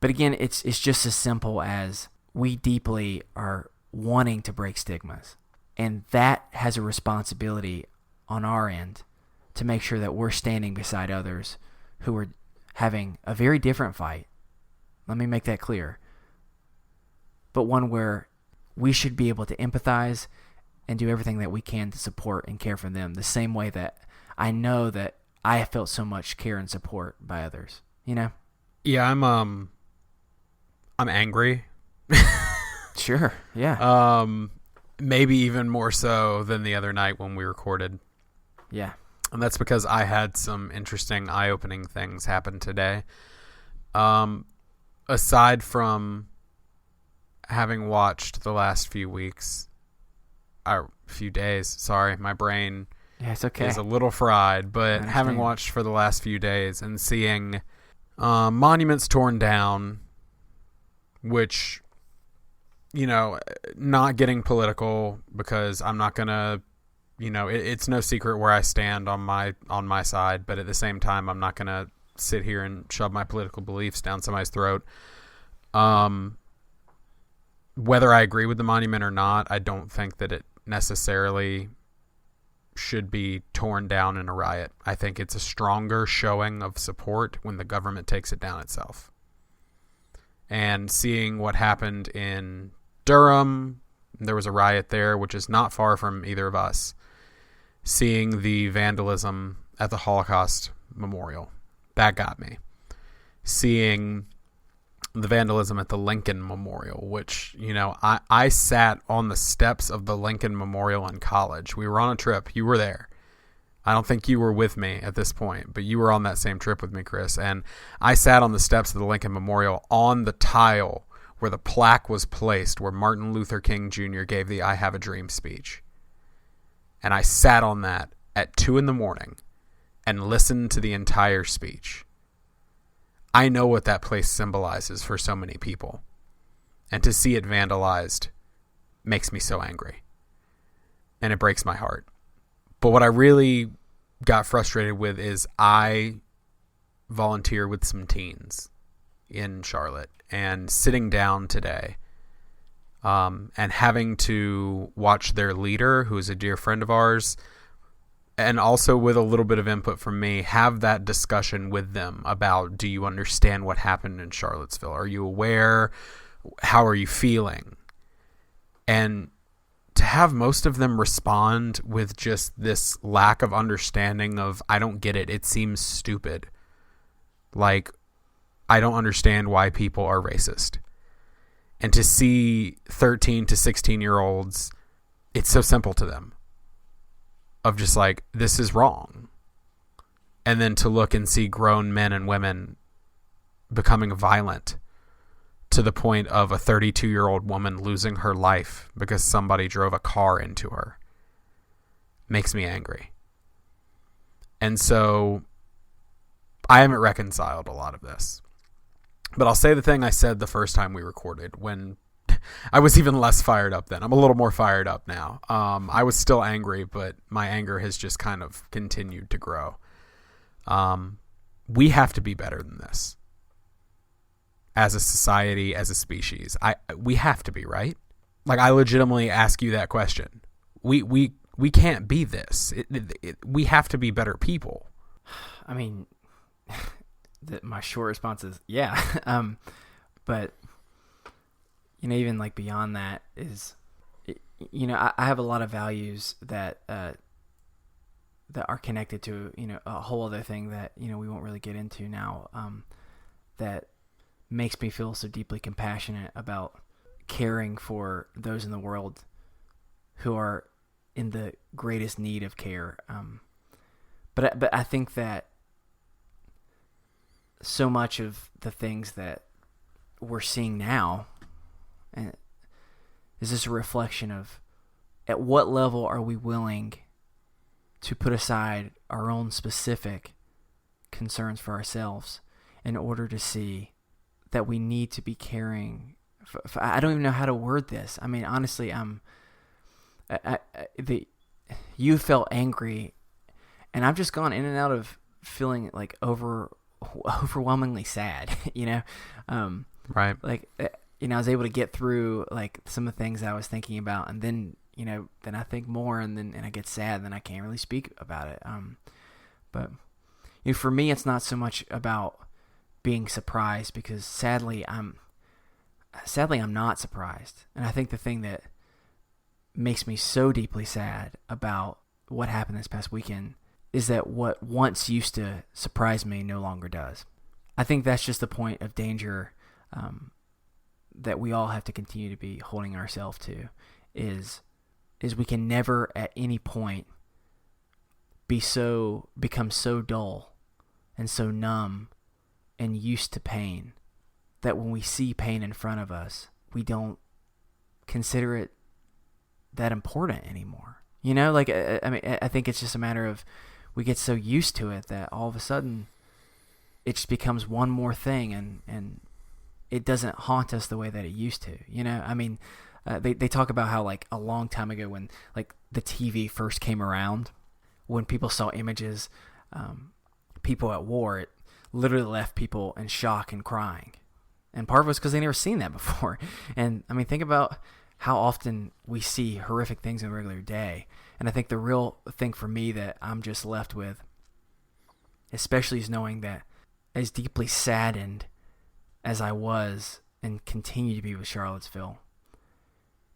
again, it's just as simple as we deeply are wanting to break stigmas. And that has a responsibility on our end to make sure that we're standing beside others who are having a very different fight. Let me make that clear. But one where we should be able to empathize and do everything that we can to support and care for them, the same way that I know that I have felt so much care and support by others. Yeah, I'm angry. Sure. Yeah. Maybe even more so than the other night when we recorded. Yeah. And that's because I had some interesting, eye-opening things happen today. Aside from having watched the last few days, sorry, my brain it's okay. is a little fried, but having watched for the last few days and seeing monuments torn down, which, not getting political, because I'm not going to, it's no secret where I stand on my side, but at the same time, I'm not going to sit here and shove my political beliefs down somebody's throat. Whether I agree with the monument or not, I don't think that it necessarily should be torn down in a riot. I think it's a stronger showing of support when the government takes it down itself. And seeing what happened in Durham, there was a riot there, which is not far from either of us. Seeing the vandalism at the Holocaust Memorial, that got me. Seeing the vandalism at the Lincoln Memorial, which, I sat on the steps of the Lincoln Memorial in college. We were on a trip. You were there. I don't think you were with me at this point, but you were on that same trip with me, Chris. And I sat on the steps of the Lincoln Memorial on the tile where the plaque was placed, where Martin Luther King Jr. gave the I Have a Dream speech. And I sat on that at 2 a.m. and listened to the entire speech. I know what that place symbolizes for so many people. And to see it vandalized makes me so angry. And it breaks my heart. But what I really got frustrated with is I volunteer with some teens in Charlotte, and sitting down today and having to watch their leader, who is a dear friend of ours, and also with a little bit of input from me, have that discussion with them about, do you understand what happened in Charlottesville? Are you aware? How are you feeling? And to have most of them respond with just this lack of understanding of, I don't get it. It seems stupid. Like, I don't understand why people are racist. And to see 13 to 16-year-olds, it's so simple to them. Of just like, this is wrong. And then to look and see grown men and women becoming violent to the point of a 32-year-old woman losing her life because somebody drove a car into her makes me angry. And so I haven't reconciled a lot of this. But I'll say the thing I said the first time we recorded, when I was even less fired up then. I'm a little more fired up now. I was still angry, but my anger has just kind of continued to grow. We have to be better than this as a society, as a species. We have to be, right? Like, I legitimately ask you that question. We can't be this. We have to be better people. I mean, my short response is yeah. But even like beyond that is, I have a lot of values that are connected to a whole other thing that we won't really get into now. That makes me feel so deeply compassionate about caring for those in the world who are in the greatest need of care. But I think that so much of the things that we're seeing now is just a reflection of at what level are we willing to put aside our own specific concerns for ourselves in order to see that we need to be caring. I don't even know how to word this. I mean, honestly, you felt angry, and I've just gone in and out of feeling like overwhelmingly sad. Right. Like I was able to get through like some of the things I was thinking about, and then then I think more, and I get sad, and then I can't really speak about it. But for me, it's not so much about being surprised, because sadly I'm not surprised. And I think the thing that makes me so deeply sad about what happened this past weekend is that what once used to surprise me no longer does. I think that's just the point of danger that we all have to continue to be holding ourselves to, is we can never at any point become so dull and so numb and used to pain that when we see pain in front of us, we don't consider it that important anymore. I think it's just a matter of we get so used to it that all of a sudden it just becomes one more thing, and it doesn't haunt us the way that it used to. They talk about how like a long time ago when like the TV first came around, when people saw images, people at war, it literally left people in shock and crying. And part of it was because they never seen that before. And I mean, think about how often we see horrific things in a regular day. And I think the real thing for me that I'm just left with, especially, is knowing that as deeply saddened as I was and continue to be with Charlottesville,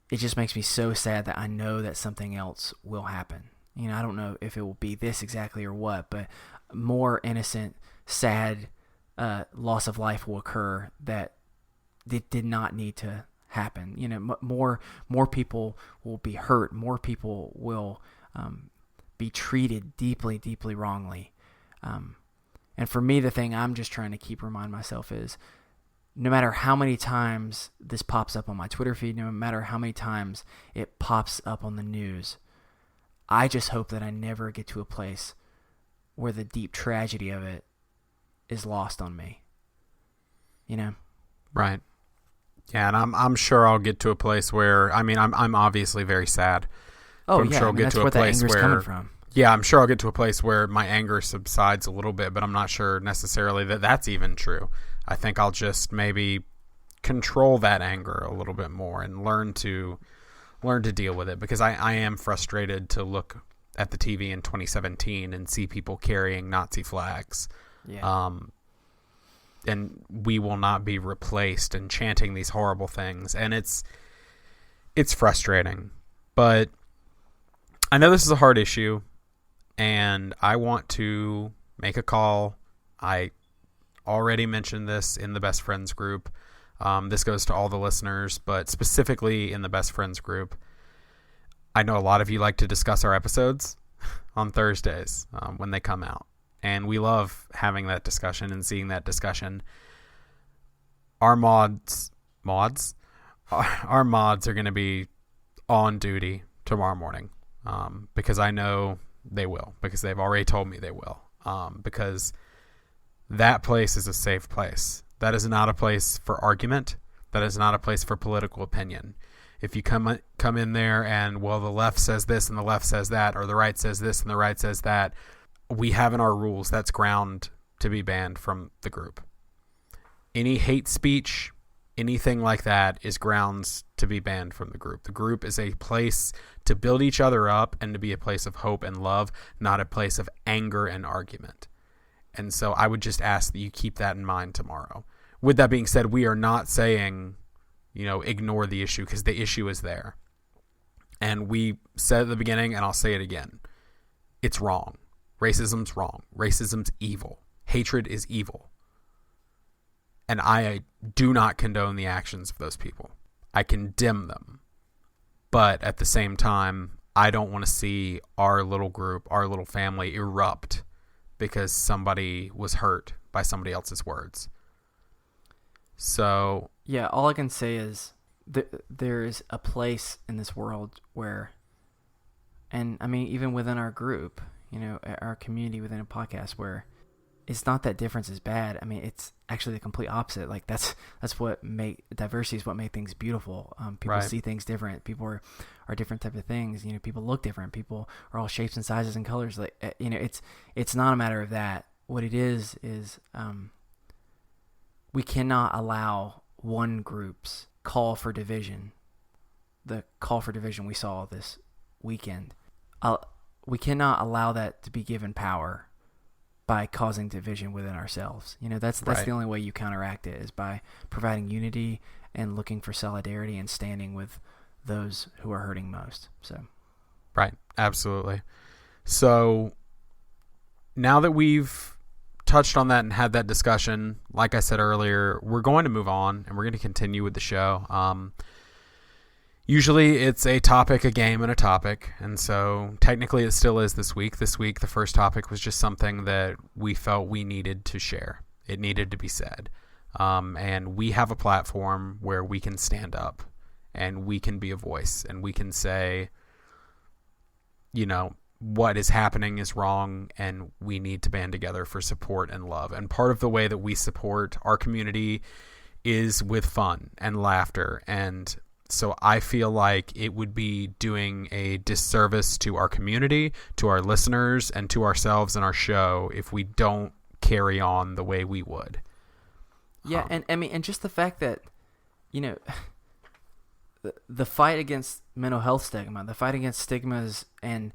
it just makes me so sad that I know that something else will happen. I don't know if it will be this exactly or what, but more innocent, sad loss of life will occur that it did not need to happen. More people will be hurt. More people will be treated deeply, deeply wrongly. And for me, the thing I'm just trying to keep remind myself is, no matter how many times this pops up on my Twitter feed, no matter how many times it pops up on the news, I just hope that I never get to a place where the deep tragedy of it is lost on me. Right. Yeah, and I'm sure I'll get to a place where, I mean, I'm obviously very sad. Oh, I'm yeah, sure I'll get that's to where a place the anger's where, coming from. Yeah, I'm sure I'll get to a place where my anger subsides a little bit, but I'm not sure necessarily that that's even true. I think I'll just maybe control that anger a little bit more and learn to deal with it, because I am frustrated to look at the TV in 2017 and see people carrying Nazi flags. Yeah. And we will not be replaced, and chanting these horrible things. And it's frustrating, but I know this is a hard issue, and I want to make a call. I already mentioned this in the Best Friends group. This goes to all the listeners, but specifically in the Best Friends group. I know a lot of you like to discuss our episodes on Thursdays when they come out. And we love having that discussion and seeing that discussion. Our mods are going to be on duty tomorrow morning, because I know they will, because they've already told me they will, because that place is a safe place. That is not a place for argument. That is not a place for political opinion. If you come in there and, well, the left says this and the left says that, or the right says this and the right says that, we have in our rules, that's ground to be banned from the group. Any hate speech, anything like that is grounds to be banned from the group. The group is a place to build each other up and to be a place of hope and love, not a place of anger and argument. And so I would just ask that you keep that in mind tomorrow. With that being said, we are not saying, ignore the issue, because the issue is there. And we said at the beginning, and I'll say it again, it's wrong. Racism's wrong. Racism's evil. Hatred is evil. And I do not condone the actions of those people. I condemn them. But at the same time, I don't want to see our little group, our little family erupt because somebody was hurt by somebody else's words. So... yeah, all I can say is there is a place in this world where, and I mean, even within our group, our community within a podcast, where it's not that difference is bad. I mean, it's actually the complete opposite. Like that's what diversity is what make things beautiful. People see things different. People are different type of things. People look different. People are all shapes and sizes and colors. Like, it's not a matter of that. What it is we cannot allow one group's call for division, the call for division we saw this weekend. We cannot allow that to be given power by causing division within ourselves. That's the only way you counteract it, is by providing unity and looking for solidarity and standing with those who are hurting most. So, right, absolutely. So now that we've touched on that and had that discussion, like I said earlier, we're going to move on and we're going to continue with the show. Usually it's a topic, a game, and a topic. And so technically it still is this week. This week, the first topic was just something that we felt we needed to share. It needed to be said. And we have a platform where we can stand up and we can be a voice and we can say, what is happening is wrong and we need to band together for support and love. And part of the way that we support our community is with fun and laughter. And so I feel like it would be doing a disservice to our community, to our listeners, and to ourselves and our show if we don't carry on the way we would. Yeah, and just the fact that, the fight against mental health stigma, the fight against stigmas and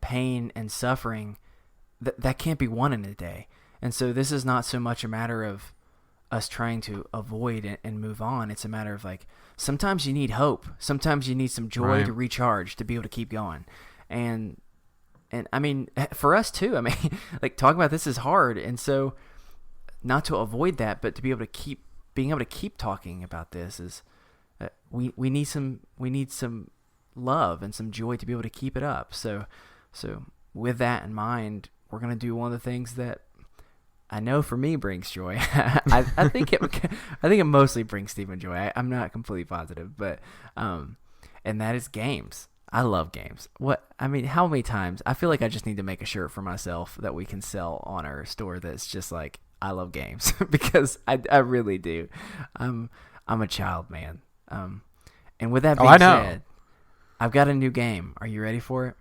pain and suffering, that can't be won in a day. And so this is not so much a matter of us trying to avoid and move on. It's a matter of sometimes you need hope. Sometimes you need some joy to recharge, to be able to keep going. And I mean, for us too, I mean, talking about this is hard. And so not to avoid that, but to be able to keep talking about this is, we need some love and some joy to be able to keep it up. So with that in mind, we're going to do one of the things that I know for me brings joy. I think it mostly brings Stephen joy. I'm not completely positive, but and that is games. I love games. How many times I feel like I just need to make a shirt for myself that we can sell on our store that's just like, I love games, because I really do. I'm a child, man. And with that being said, I've got a new game. Are you ready for it?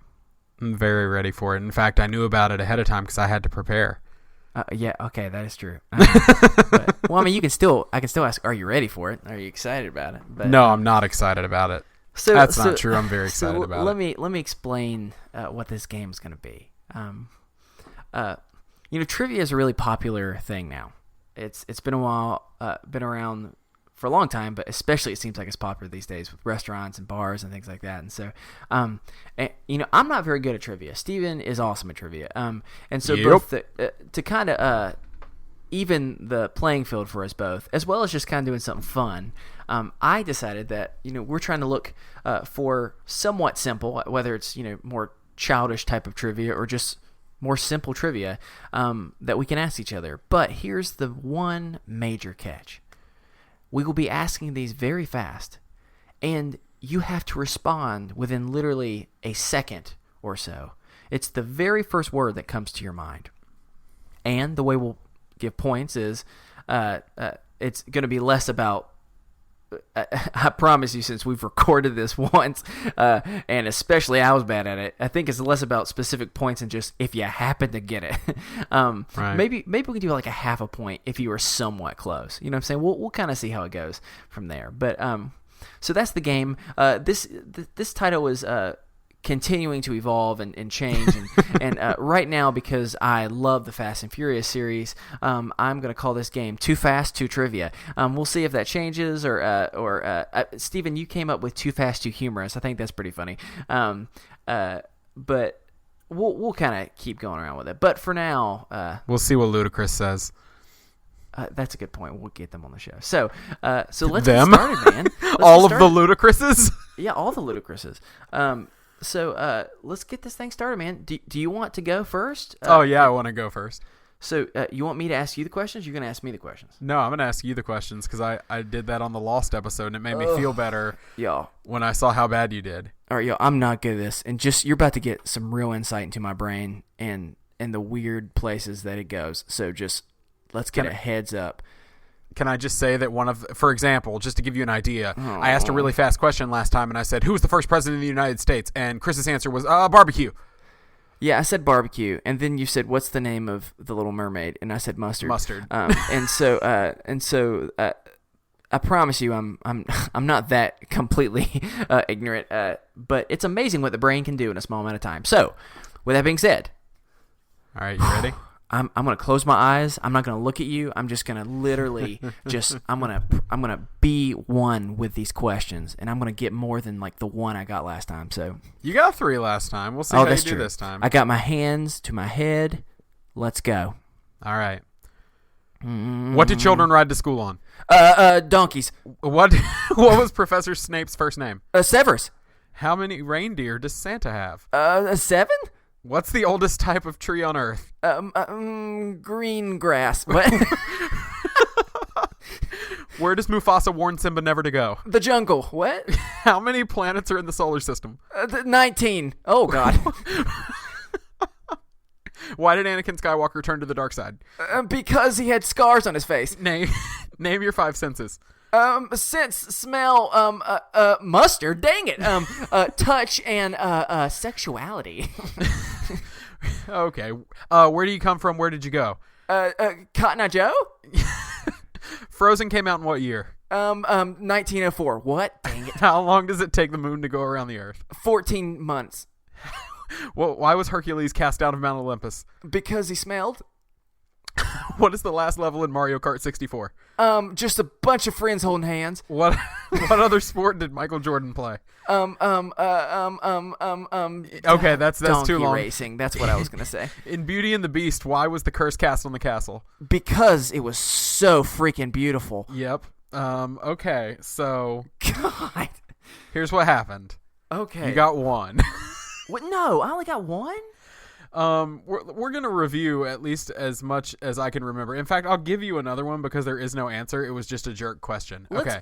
I'm very ready for it. In fact, I knew about it ahead of time because I had to prepare. Yeah, okay, that is true. I can still ask, are you ready for it? Are you excited about it? But, no, I'm not excited about it. That's not true. I'm very excited about it. Let me explain what this game is going to be. Trivia is a really popular thing now. It's been a while, been around for a long time, but especially it seems like it's popular these days with restaurants and bars and things like that. And so, I'm not very good at trivia. Steven is awesome at trivia. And so both to kind of even the playing field for us both, as well as just kind of doing something fun, I decided that, we're trying to look for somewhat simple, whether it's, more childish type of trivia or just more simple trivia that we can ask each other. But here's the one major catch. We will be asking these very fast, and you have to respond within literally a second or so. It's the very first word that comes to your mind. And the way we'll give points is it's going to be less about I promise you, since we've recorded this once, and especially I was bad at it, I think it's less about specific points and just if you happen to get it. Right. Maybe we can do like a half a point if you were somewhat close. You know what I'm saying? We'll kind of see how it goes from there. But so that's the game. This title is continuing to evolve and change, and right now, because I love the Fast and Furious series, I'm going to call this game Too Fast, Too Trivia. We'll see if that changes, or Steven, you came up with Too Fast, Too Humorous. I think that's pretty funny. But we'll kind of keep going around with it. But for now, we'll see what Ludacris says. That's a good point. We'll get them on the show. So let's them? get started, man. All of the Ludacris's? Yeah, all the Ludacris's. So let's get this thing started, man. Do you want to go first? I want to go first. So you want me to ask you the questions? You're going to ask me the questions? No, I'm going to ask you the questions because I did that on the Lost episode, and it made me feel better when I saw how bad you did. All right, I'm not good at this. And you're about to get some real insight into my brain and the weird places that it goes. So let's get a heads up. Can I just say that for example, just to give you an idea, I asked a really fast question last time, and I said, who was the first president of the United States? And Chris's answer was, barbecue. Yeah, I said barbecue, and then you said, what's the name of the Little Mermaid? And I said mustard. Mustard. And so I promise you, I'm not that completely ignorant, but it's amazing what the brain can do in a small amount of time. So, with that being said, all right, you ready? I'm gonna close my eyes. I'm not gonna look at you. I'm just gonna literally I'm gonna be one with these questions, and I'm gonna get more than like the one I got last time. So you got 3 last time. We'll see how you do this time. I got my hands to my head. Let's go. All right. What did children ride to school on? Donkeys. What was Professor Snape's first name? Severus. How many reindeer does Santa have? 7. What's the oldest type of tree on Earth? Green grass. What? Where does Mufasa warn Simba never to go? The jungle. What? How many planets are in the solar system? 19. Oh, God. Why did Anakin Skywalker turn to the dark side? Because he had scars on his face. Name your 5 senses. Sense, smell, mustard, dang it, touch, and, sexuality. Okay. Where do you come from? Where did you go? Cotton Eye Joe? Frozen came out in what year? 1904. What? Dang it. How long does it take the moon to go around the Earth? 14 months. Well, why was Hercules cast out of Mount Olympus? Because he smelled. What is the last level in Mario Kart 64? Just a bunch of friends holding hands. What other sport did Michael Jordan play? Okay, that's too long. Racing. That's what I was gonna say. In Beauty and the Beast, why was the curse cast on the castle? Because it was so freaking beautiful. Yep. Okay, so God, here's what happened. Okay, you got 1. What? No, I only got 1. We're gonna review at least as much as I can remember. In fact, I'll give you another one because there is no answer. It was just a jerk question. Okay.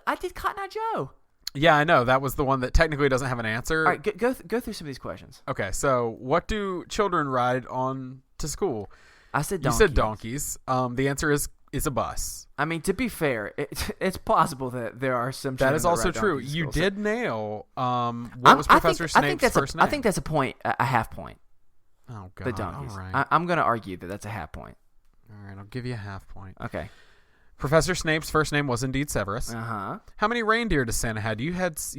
I did Cotton Eye Joe. Yeah, I know. That was the one that technically doesn't have an answer. All right, go through some of these questions. Okay, so what do children ride on to school? I said donkeys. You said donkeys. The answer is a bus. I mean, to be fair, it's possible that there are some children that is also true. You did nail. What was Professor Snape's first name? I think that's a point, a half point. Oh, God. The donkeys. All right. I'm going to argue that that's a half point. All right, I'll give you a half point. Okay. Professor Snape's first name was indeed Severus. Uh-huh. How many reindeer does Santa have? You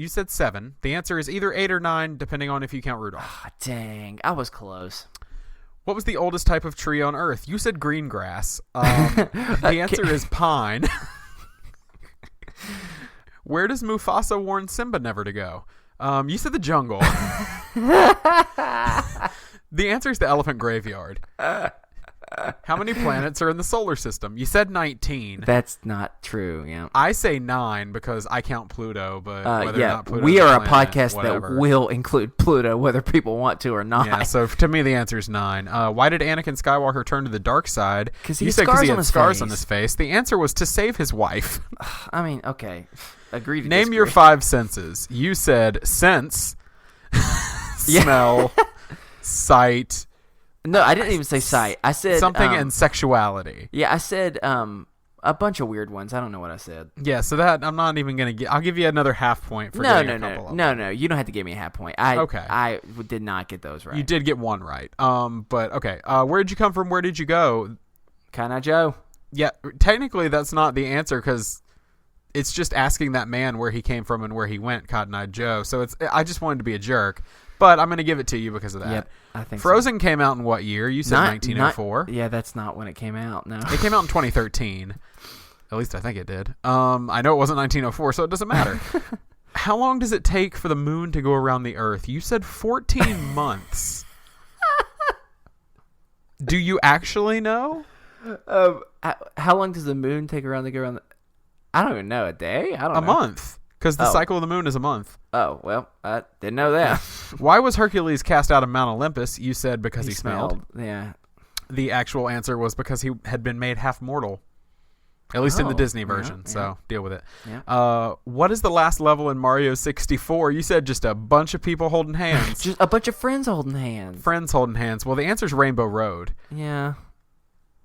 said 7. The answer is either 8 or 9, depending on if you count Rudolph. Dang, I was close. What was the oldest type of tree on Earth? You said green grass. The answer is pine. Where does Mufasa warn Simba never to go? You said the jungle. The answer is the elephant graveyard. How many planets are in the solar system? You said 19. That's not true. Yeah. I say 9 because I count Pluto, but whether or not Pluto we is are a planet, podcast whatever. that will include Pluto, whether people want to or not. Yeah, so to me the answer is 9. Why did Anakin Skywalker turn to the dark side? Because he had scars on his face. The answer was to save his wife. I mean, okay, agreed. Name your 5 senses. You said sense, smell, sight. No, I didn't even say sight. I said something and sexuality. Yeah, I said a bunch of weird ones. I don't know what I said. Yeah, so that I'm not even gonna I'll give you another half point for getting a couple of them. No. You don't have to give me a half point. Okay. I did not get those right. You did get one right. But okay. Where did you come from? Where did you go? Cotton Eye Joe. Yeah, technically that's not the answer because it's just asking that man where he came from and where he went, Cotton Eye Joe. So I just wanted to be a jerk, but I'm gonna give it to you because of that. Yep, I think Frozen came out in what year? You said 1904. Yeah, that's not when it came out. No, it came out in 2013. At least I think it did. I know it wasn't 1904, so it doesn't matter. How long does it take for the moon to go around the Earth? You said 14 months. Do you actually know? How long does the moon take around to go around? I don't even know. A day? I don't know. A month. Because the cycle of the moon is a month. Oh, well, I didn't know that. Why was Hercules cast out of Mount Olympus? You said because he smelled. Yeah. The actual answer was because he had been made half mortal. At least in the Disney version, so deal with it. Yeah. What is the last level in Mario 64? You said just a bunch of people holding hands. Just a bunch of friends holding hands. Friends holding hands. Well, the answer is Rainbow Road. Yeah.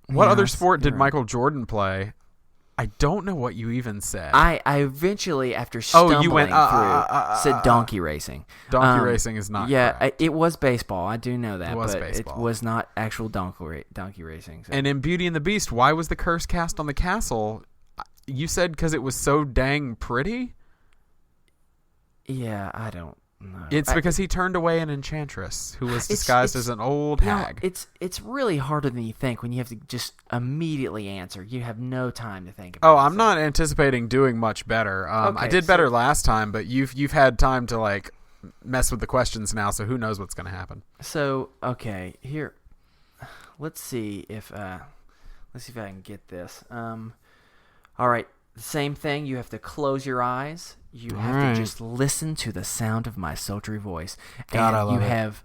What other sport did Michael Jordan play? I don't know what you even said. I eventually, after stumbling you went, through, said donkey racing. Donkey racing is not correct. It was baseball. I do know that. It was but baseball. It was not actual donkey racing. So. And in Beauty and the Beast, why was the curse cast on the castle? You said because it was so dang pretty? Yeah, I don't know. It's because he turned away an enchantress who was disguised as an old hag. It's really harder than you think when you have to just immediately answer. You have no time to think about it. Oh, I'm not anticipating doing much better. Okay, I did better last time, but you've had time to like mess with the questions now, so who knows what's going to happen. So, okay, here. Let's see if I can get this. All right, the same thing. You have to close your eyes. You have to just listen to the sound of my sultry voice. God, I love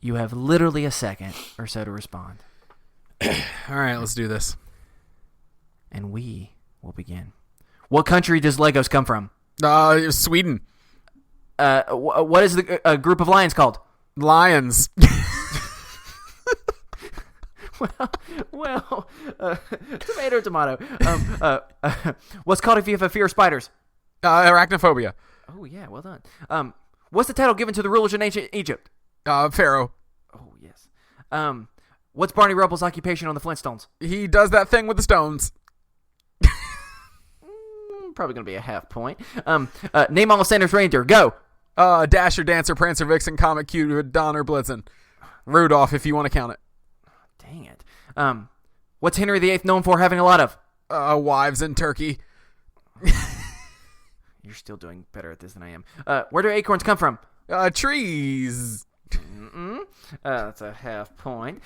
you have literally a second or so to respond. All right, let's do this. And we will begin. What country does Legos come from? Sweden. What is the group of lions called? Lions. Well, tomato. What's called if you have a fear of spiders? Arachnophobia. Oh, yeah, well done. What's the title given to the rulers in ancient Egypt? Pharaoh. Oh, yes. What's Barney Rubble's occupation on the Flintstones? He does that thing with the stones. Probably going to be a half point. Name all of Santa's reindeer. Go. Dasher, Dancer, Prancer, Vixen, Comet, Cupid, Donner, Blitzen. Rudolph, if you want to count it. Dang it. What's Henry VIII known for having a lot of? Wives in Turkey. You're still doing better at this than I am. Where do acorns come from? Trees. That's a half point.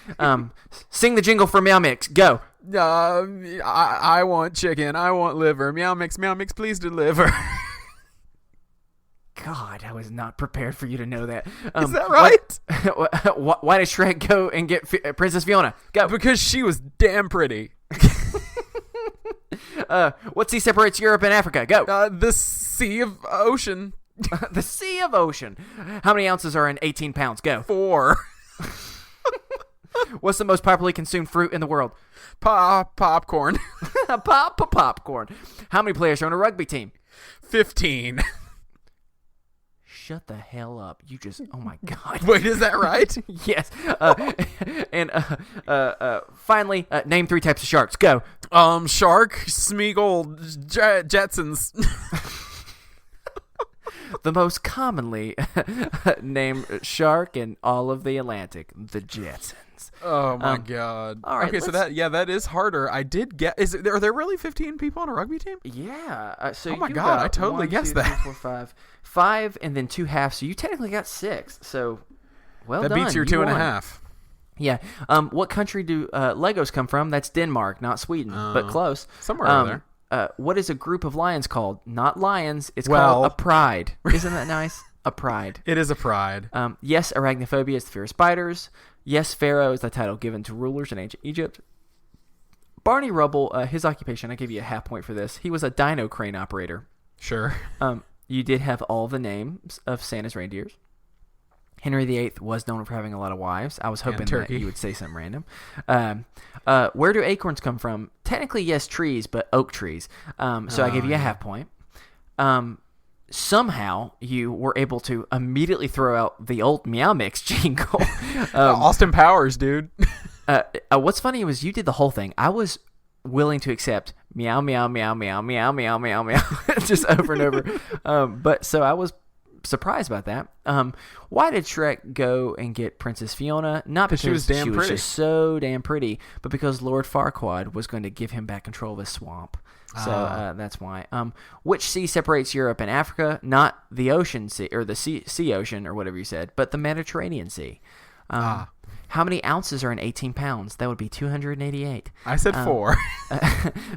Sing the jingle for Meow Mix. Go. I want chicken. I want liver. Meow Mix, please deliver. God, I was not prepared for you to know that. Is that right? Why did Shrek go and get Princess Fiona? Go. Because she was damn pretty. What sea separates Europe and Africa? Go. The Sea of Ocean. The Sea of Ocean. How many ounces are in 18 pounds? Go. 4. What's the most popularly consumed fruit in the world? Popcorn. Popcorn. How many players are on a rugby team? 15. Shut the hell up. You just, oh my God. Wait, is that right? Yes. And finally, name 3 types of sharks. Go. Shark, Smeagol, Jetsons. The most commonly named shark in all of the Atlantic, the Jetsons. Oh my God. All right, okay, so that is harder. I did get. Are there really 15 people on a rugby team? Yeah. So oh my God, I totally guessed that. 1, 2, 3, 4, 5, and then 2 halves. So you technically got 6. So well that done. That beats your 2.5. Yeah. What country do Legos come from? That's Denmark, not Sweden, but close. Somewhere over there. What is a group of lions called? Not lions. It's called a pride. Isn't that nice? A pride. It is a pride. Yes, arachnophobia is the fear of spiders. Yes, Pharaoh is the title given to rulers in ancient Egypt. Barney Rubble, his occupation, I give you a half point for this. He was a dino crane operator. Sure. You did have all the names of Santa's reindeers. Henry VIII was known for having a lot of wives. I was hoping that you would say something random. Where do acorns come from? technically, yes, trees, but oak trees. So I give you a half point. Somehow you were able to immediately throw out the old Meow Mix jingle. Austin Powers, dude. What's funny was you did the whole thing. I was willing to accept meow, meow, meow, meow, meow, meow, meow, meow, just over and over. But so I was surprised about that. Why did Shrek go and get Princess Fiona? Not because she was just so damn pretty, but because Lord Farquaad was going to give him back control of his swamp. So that's why. Which sea separates Europe and Africa? Not the ocean sea or the sea ocean or whatever you said, but the Mediterranean Sea. How many ounces are in 18 pounds? That would be 288. I said 4.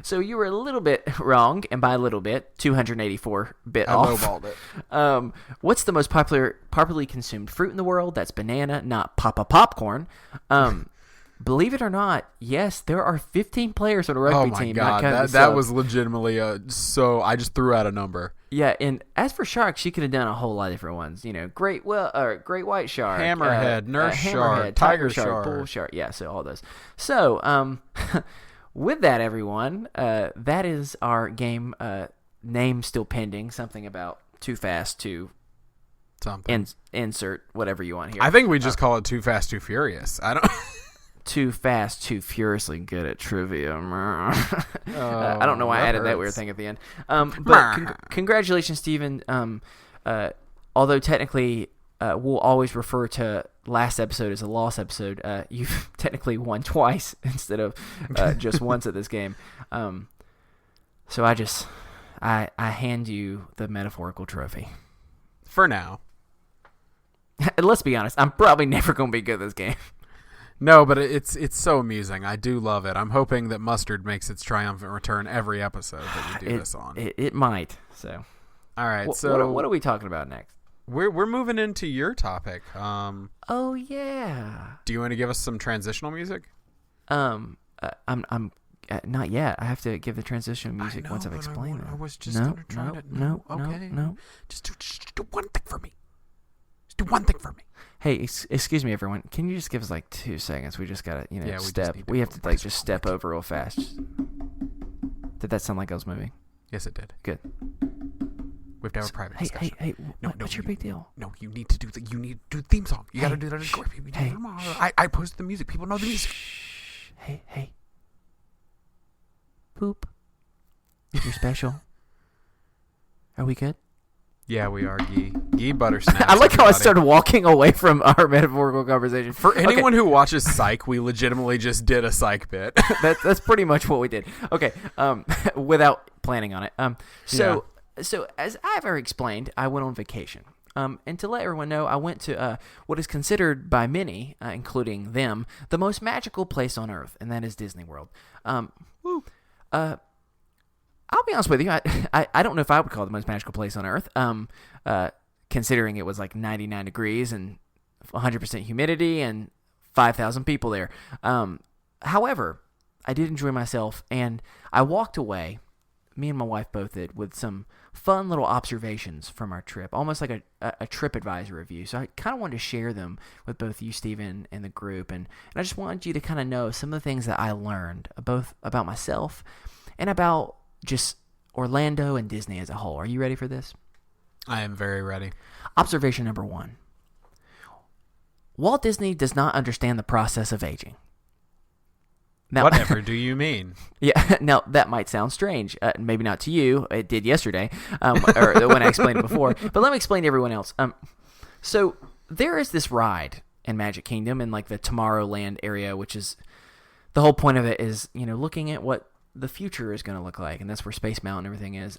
So you were a little bit wrong, and by a little bit, 284 bit off. I lowballed it. What's the most popularly consumed fruit in the world? That's banana, not popcorn. Believe it or not, yes, there are 15 players on a rugby team. Oh my god, that was legitimately so I just threw out a number. Yeah, and as for sharks, she could have done a whole lot of different ones. You know, great white shark, hammerhead, nurse shark, tiger shark, bull shark. Yeah, so all those. So, with that, everyone, that is our game. Name still pending. Something about too fast to something. Insert whatever you want here. I think we just call it too fast, too furious. I don't. Too fast, too furiously good at trivia. I don't know why I added that weird thing at the end. But congratulations, Stephen. Although technically we'll always refer to last episode as a lost episode, you've technically won twice instead of just once at this game. So I hand you the metaphorical trophy. For now. Let's be honest, I'm probably never going to be good at this game. No, but it's so amusing. I do love it. I'm hoping that Mustard makes its triumphant return every episode that we do this on. It might. So, all right. So what are we talking about next? We're moving into your topic. Oh yeah. Do you want to give us some transitional music? I'm not yet. I have to give the transitional music once I've explained it. I was just trying to. No. Just do one thing for me. Just do one thing for me. Hey, excuse me, everyone. Can you just give us like 2 seconds? We just gotta, step. We have to just step over real fast. Did that sound like I was moving? Yes, it did. Good. We have to have a private discussion. Hey, what's your big deal? No, you need to do the theme song. You gotta do that. Hey, I posted the music. People know the music. Hey. Poop. You're special. Are we good? Yeah, we are, Gee Buttersnaps. I like how I started walking away from our metaphorical conversation. For anyone who watches Psych, we legitimately just did a Psych bit. That's pretty much what we did. Okay, without planning on it. So as I've already explained, I went on vacation. And to let everyone know, I went to what is considered by many, including them, the most magical place on Earth, and that is Disney World. I'll be honest with you. I don't know if I would call it the most magical place on Earth, considering it was like 99 degrees and 100% humidity and 5,000 people there. However, I did enjoy myself, and I walked away, me and my wife both did, with some fun little observations from our trip, almost like a TripAdvisor review. So I kind of wanted to share them with both you, Stephen, and the group, and I just wanted you to kind of know some of the things that I learned, both about myself and about just Orlando and Disney as a whole. Are you ready for this? I am very ready. Observation number 1. Walt Disney does not understand the process of aging. Now, whatever do you mean? Yeah, now that might sound strange. Maybe not to you. It did yesterday, or when I explained it before. But let me explain to everyone else. So there is this ride in Magic Kingdom in like the Tomorrowland area, which is the whole point of it is, looking at what the future is going to look like, and that's where Space Mountain and everything is.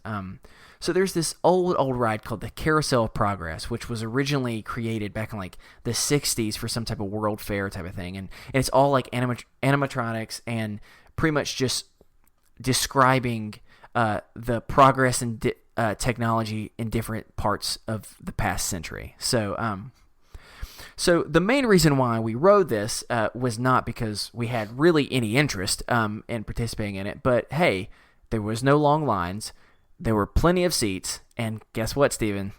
So there's this old ride called the Carousel of Progress, which was originally created back in like the 60s for some type of World Fair type of thing, and it's all like animatronics and pretty much just describing the progress in technology in different parts of the past century. So the main reason why we rode this was not because we had really any interest in participating in it, but hey, there was no long lines, there were plenty of seats, and guess what, Steven?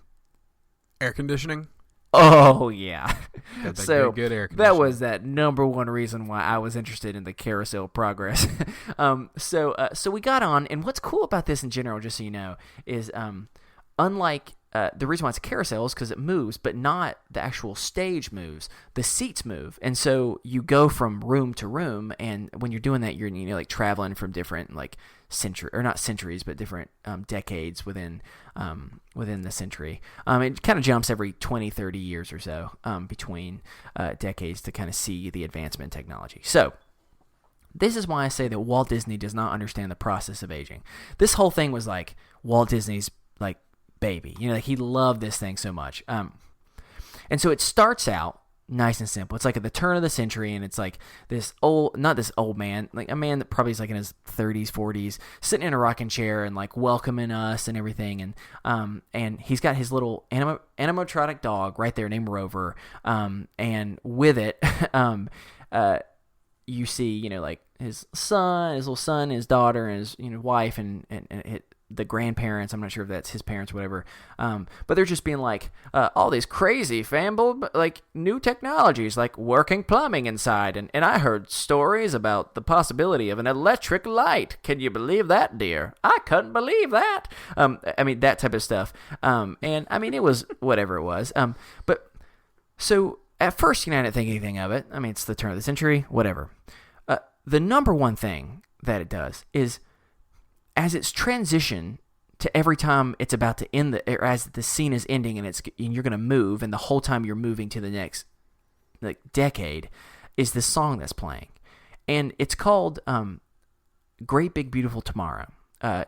Air conditioning? Oh yeah. Got that So good air that conditioning. was that number one reason why I was interested in the carousel progress. So we got on, and what's cool about this in general, just so you know, is unlike the reason why it's a carousel is because it moves, but not the actual stage moves. The seats move, and so you go from room to room. And when you're doing that, you're like traveling from different like not centuries, but different decades within the century. It kind of jumps every 20, 30 years or so between decades to kind of see the advancement in technology. So this is why I say that Walt Disney does not understand the process of aging. This whole thing was like Walt Disney's like baby. Like he loved this thing so much. And so it starts out nice and simple. It's like at the turn of the century, and it's like not this old man, like a man that probably is like in his 30s, 40s, sitting in a rocking chair and like welcoming us and everything. And he's got his little animatronic dog right there named Rover. And with it, you see, like his little son, his daughter, and his wife, and the grandparents. I'm not sure if that's his parents or whatever. But they're just being like, all these crazy like new technologies, like working plumbing inside. And I heard stories about the possibility of an electric light. Can you believe that, dear? I couldn't believe that. That type of stuff. And it was whatever it was. But so at first, I didn't think anything of it. It's the turn of the century, whatever. The number one thing that it does is, as it's transition to every time it's about to end, or as the scene is ending and you're going to move, and the whole time you're moving to the next like decade, is this song that's playing, and it's called "Great Big Beautiful Tomorrow."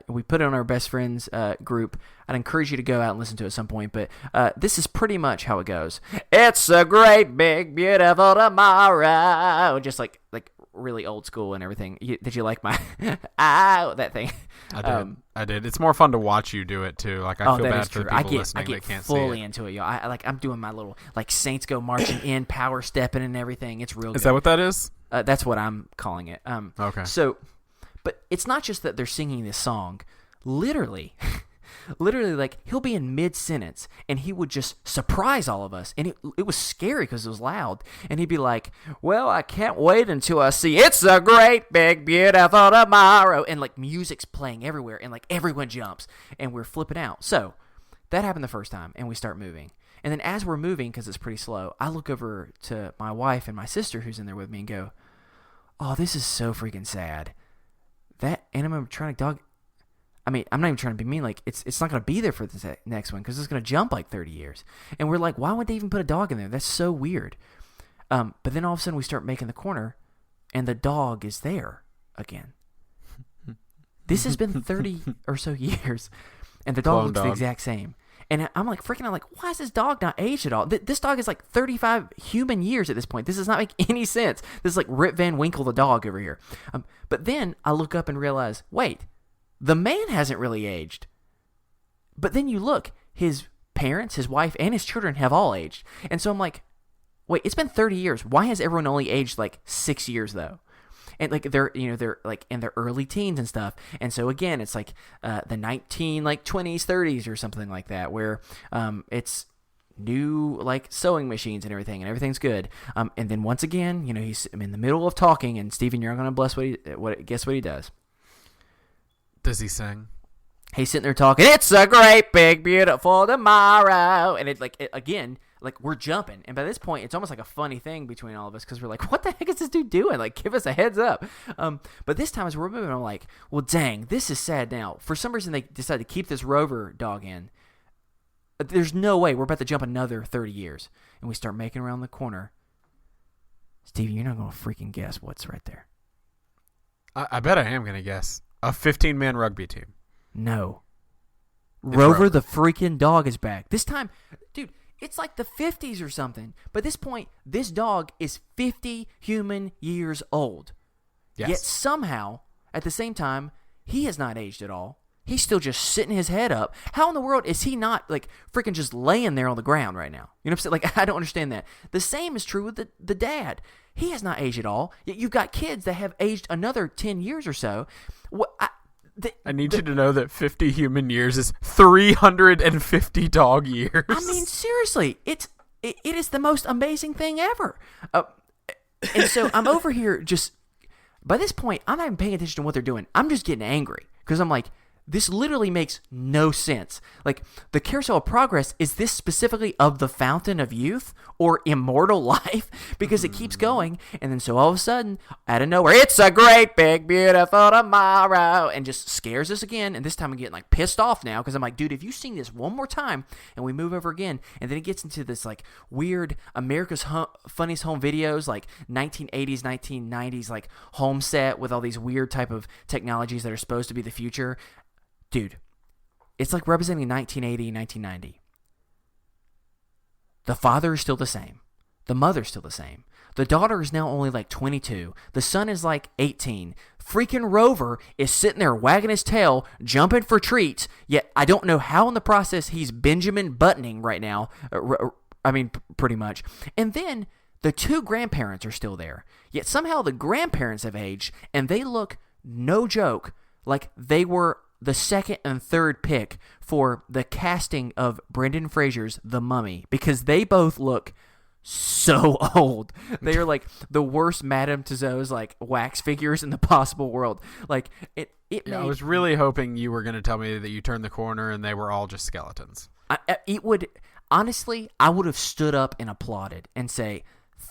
We put it on our best friends group. I'd encourage you to go out and listen to it at some point, but this is pretty much how it goes. It's a great big beautiful tomorrow, just like really old school and everything. Did you like my that thing? I did. It's more fun to watch you do it too. Like I feel bad for the people listening that can't see it. I get fully into it, y'all. I'm doing my little like Saints go marching in, power stepping and everything. It's real good. Is that what that is? That's what I'm calling it. Okay. So, but it's not just that they're singing this song. Literally, like he'll be in mid-sentence and he would just surprise all of us. And it was scary because it was loud. And he'd be like, well, I can't wait until I see it's a great big beautiful tomorrow. And like music's playing everywhere and like everyone jumps and we're flipping out. So that happened the first time and we start moving. And then as we're moving, because it's pretty slow, I look over to my wife and my sister who's in there with me and go, oh, this is so freaking sad. That animatronic dog, I'm not even trying to be mean. Like, it's not going to be there for the next one because it's going to jump like 30 years. And we're like, why would they even put a dog in there? That's so weird. But then all of a sudden we start making the corner, and the dog is there again. This has been 30 or so years, and the dog looks the exact same. And I'm like freaking out, like, why is this dog not aged at all? This dog is like 35 human years at this point. This does not make any sense. This is like Rip Van Winkle the dog over here. But then I look up and realize, wait, the man hasn't really aged. But then you look, his parents, his wife, and his children have all aged. And so I'm like, wait, it's been 30 years. Why has everyone only aged like 6 years though? And like they're like in their early teens and stuff. And so again, it's like the 20s, 30s or something like that, where it's new like sewing machines and everything's good. And then once again, he's in the middle of talking, and Steven, you're going to guess what he does. Does he sing? He's sitting there talking, it's a great big beautiful tomorrow, and again, like we're jumping, and by this point it's almost like a funny thing between all of us because we're like, what the heck is this dude doing? Like, give us a heads up. But this time as we're moving, I'm like, well, dang, this is sad. Now for some reason they decided to keep this Rover dog in. There's no way we're about to jump another 30 years, and we start making around the corner. Steven, you're not gonna freaking guess what's right there. I bet I am gonna guess. A 15-man rugby team. No. Rover the freaking dog is back. This time, dude, it's like the 50s or something. But at this point, this dog is 50 human years old. Yes. Yet somehow, at the same time, he has not aged at all. He's still just sitting his head up. How in the world is he not, like, freaking just laying there on the ground right now? You know what I'm saying? Like, I don't understand that. The same is true with the dad. He has not aged at all. Yet you've got kids that have aged another 10 years or so. I need you to know that 50 human years is 350 dog years. Seriously, it's it is the most amazing thing ever. And so I'm over here just, by this point, I'm not even paying attention to what they're doing. I'm just getting angry because I'm like, this literally makes no sense. Like, the carousel of progress, is this specifically of the fountain of youth or immortal life? Because it keeps going, and then so all of a sudden, out of nowhere, it's a great big beautiful tomorrow, and just scares us again. And this time I'm getting like pissed off now because I'm like, dude, if you sing this one more time and we move over again, and then it gets into this like weird America's Funniest Home Videos, like 1980s, 1990s, like home set with all these weird type of technologies that are supposed to be the future. Dude, it's like representing 1980, 1990. The father is still the same. The mother's still the same. The daughter is now only like 22. The son is like 18. Freaking Rover is sitting there wagging his tail, jumping for treats, yet I don't know how in the process he's Benjamin Buttoning right now. Pretty much. And then the two grandparents are still there, yet somehow the grandparents have aged, and they look, no joke, like they were the second and third pick for the casting of Brendan Fraser's The Mummy, because they both look so old. They are like the worst Madame Tussauds like wax figures in the possible world. Like I was really hoping you were going to tell me that you turned the corner and they were all just skeletons. Honestly, I would have stood up and applauded and say,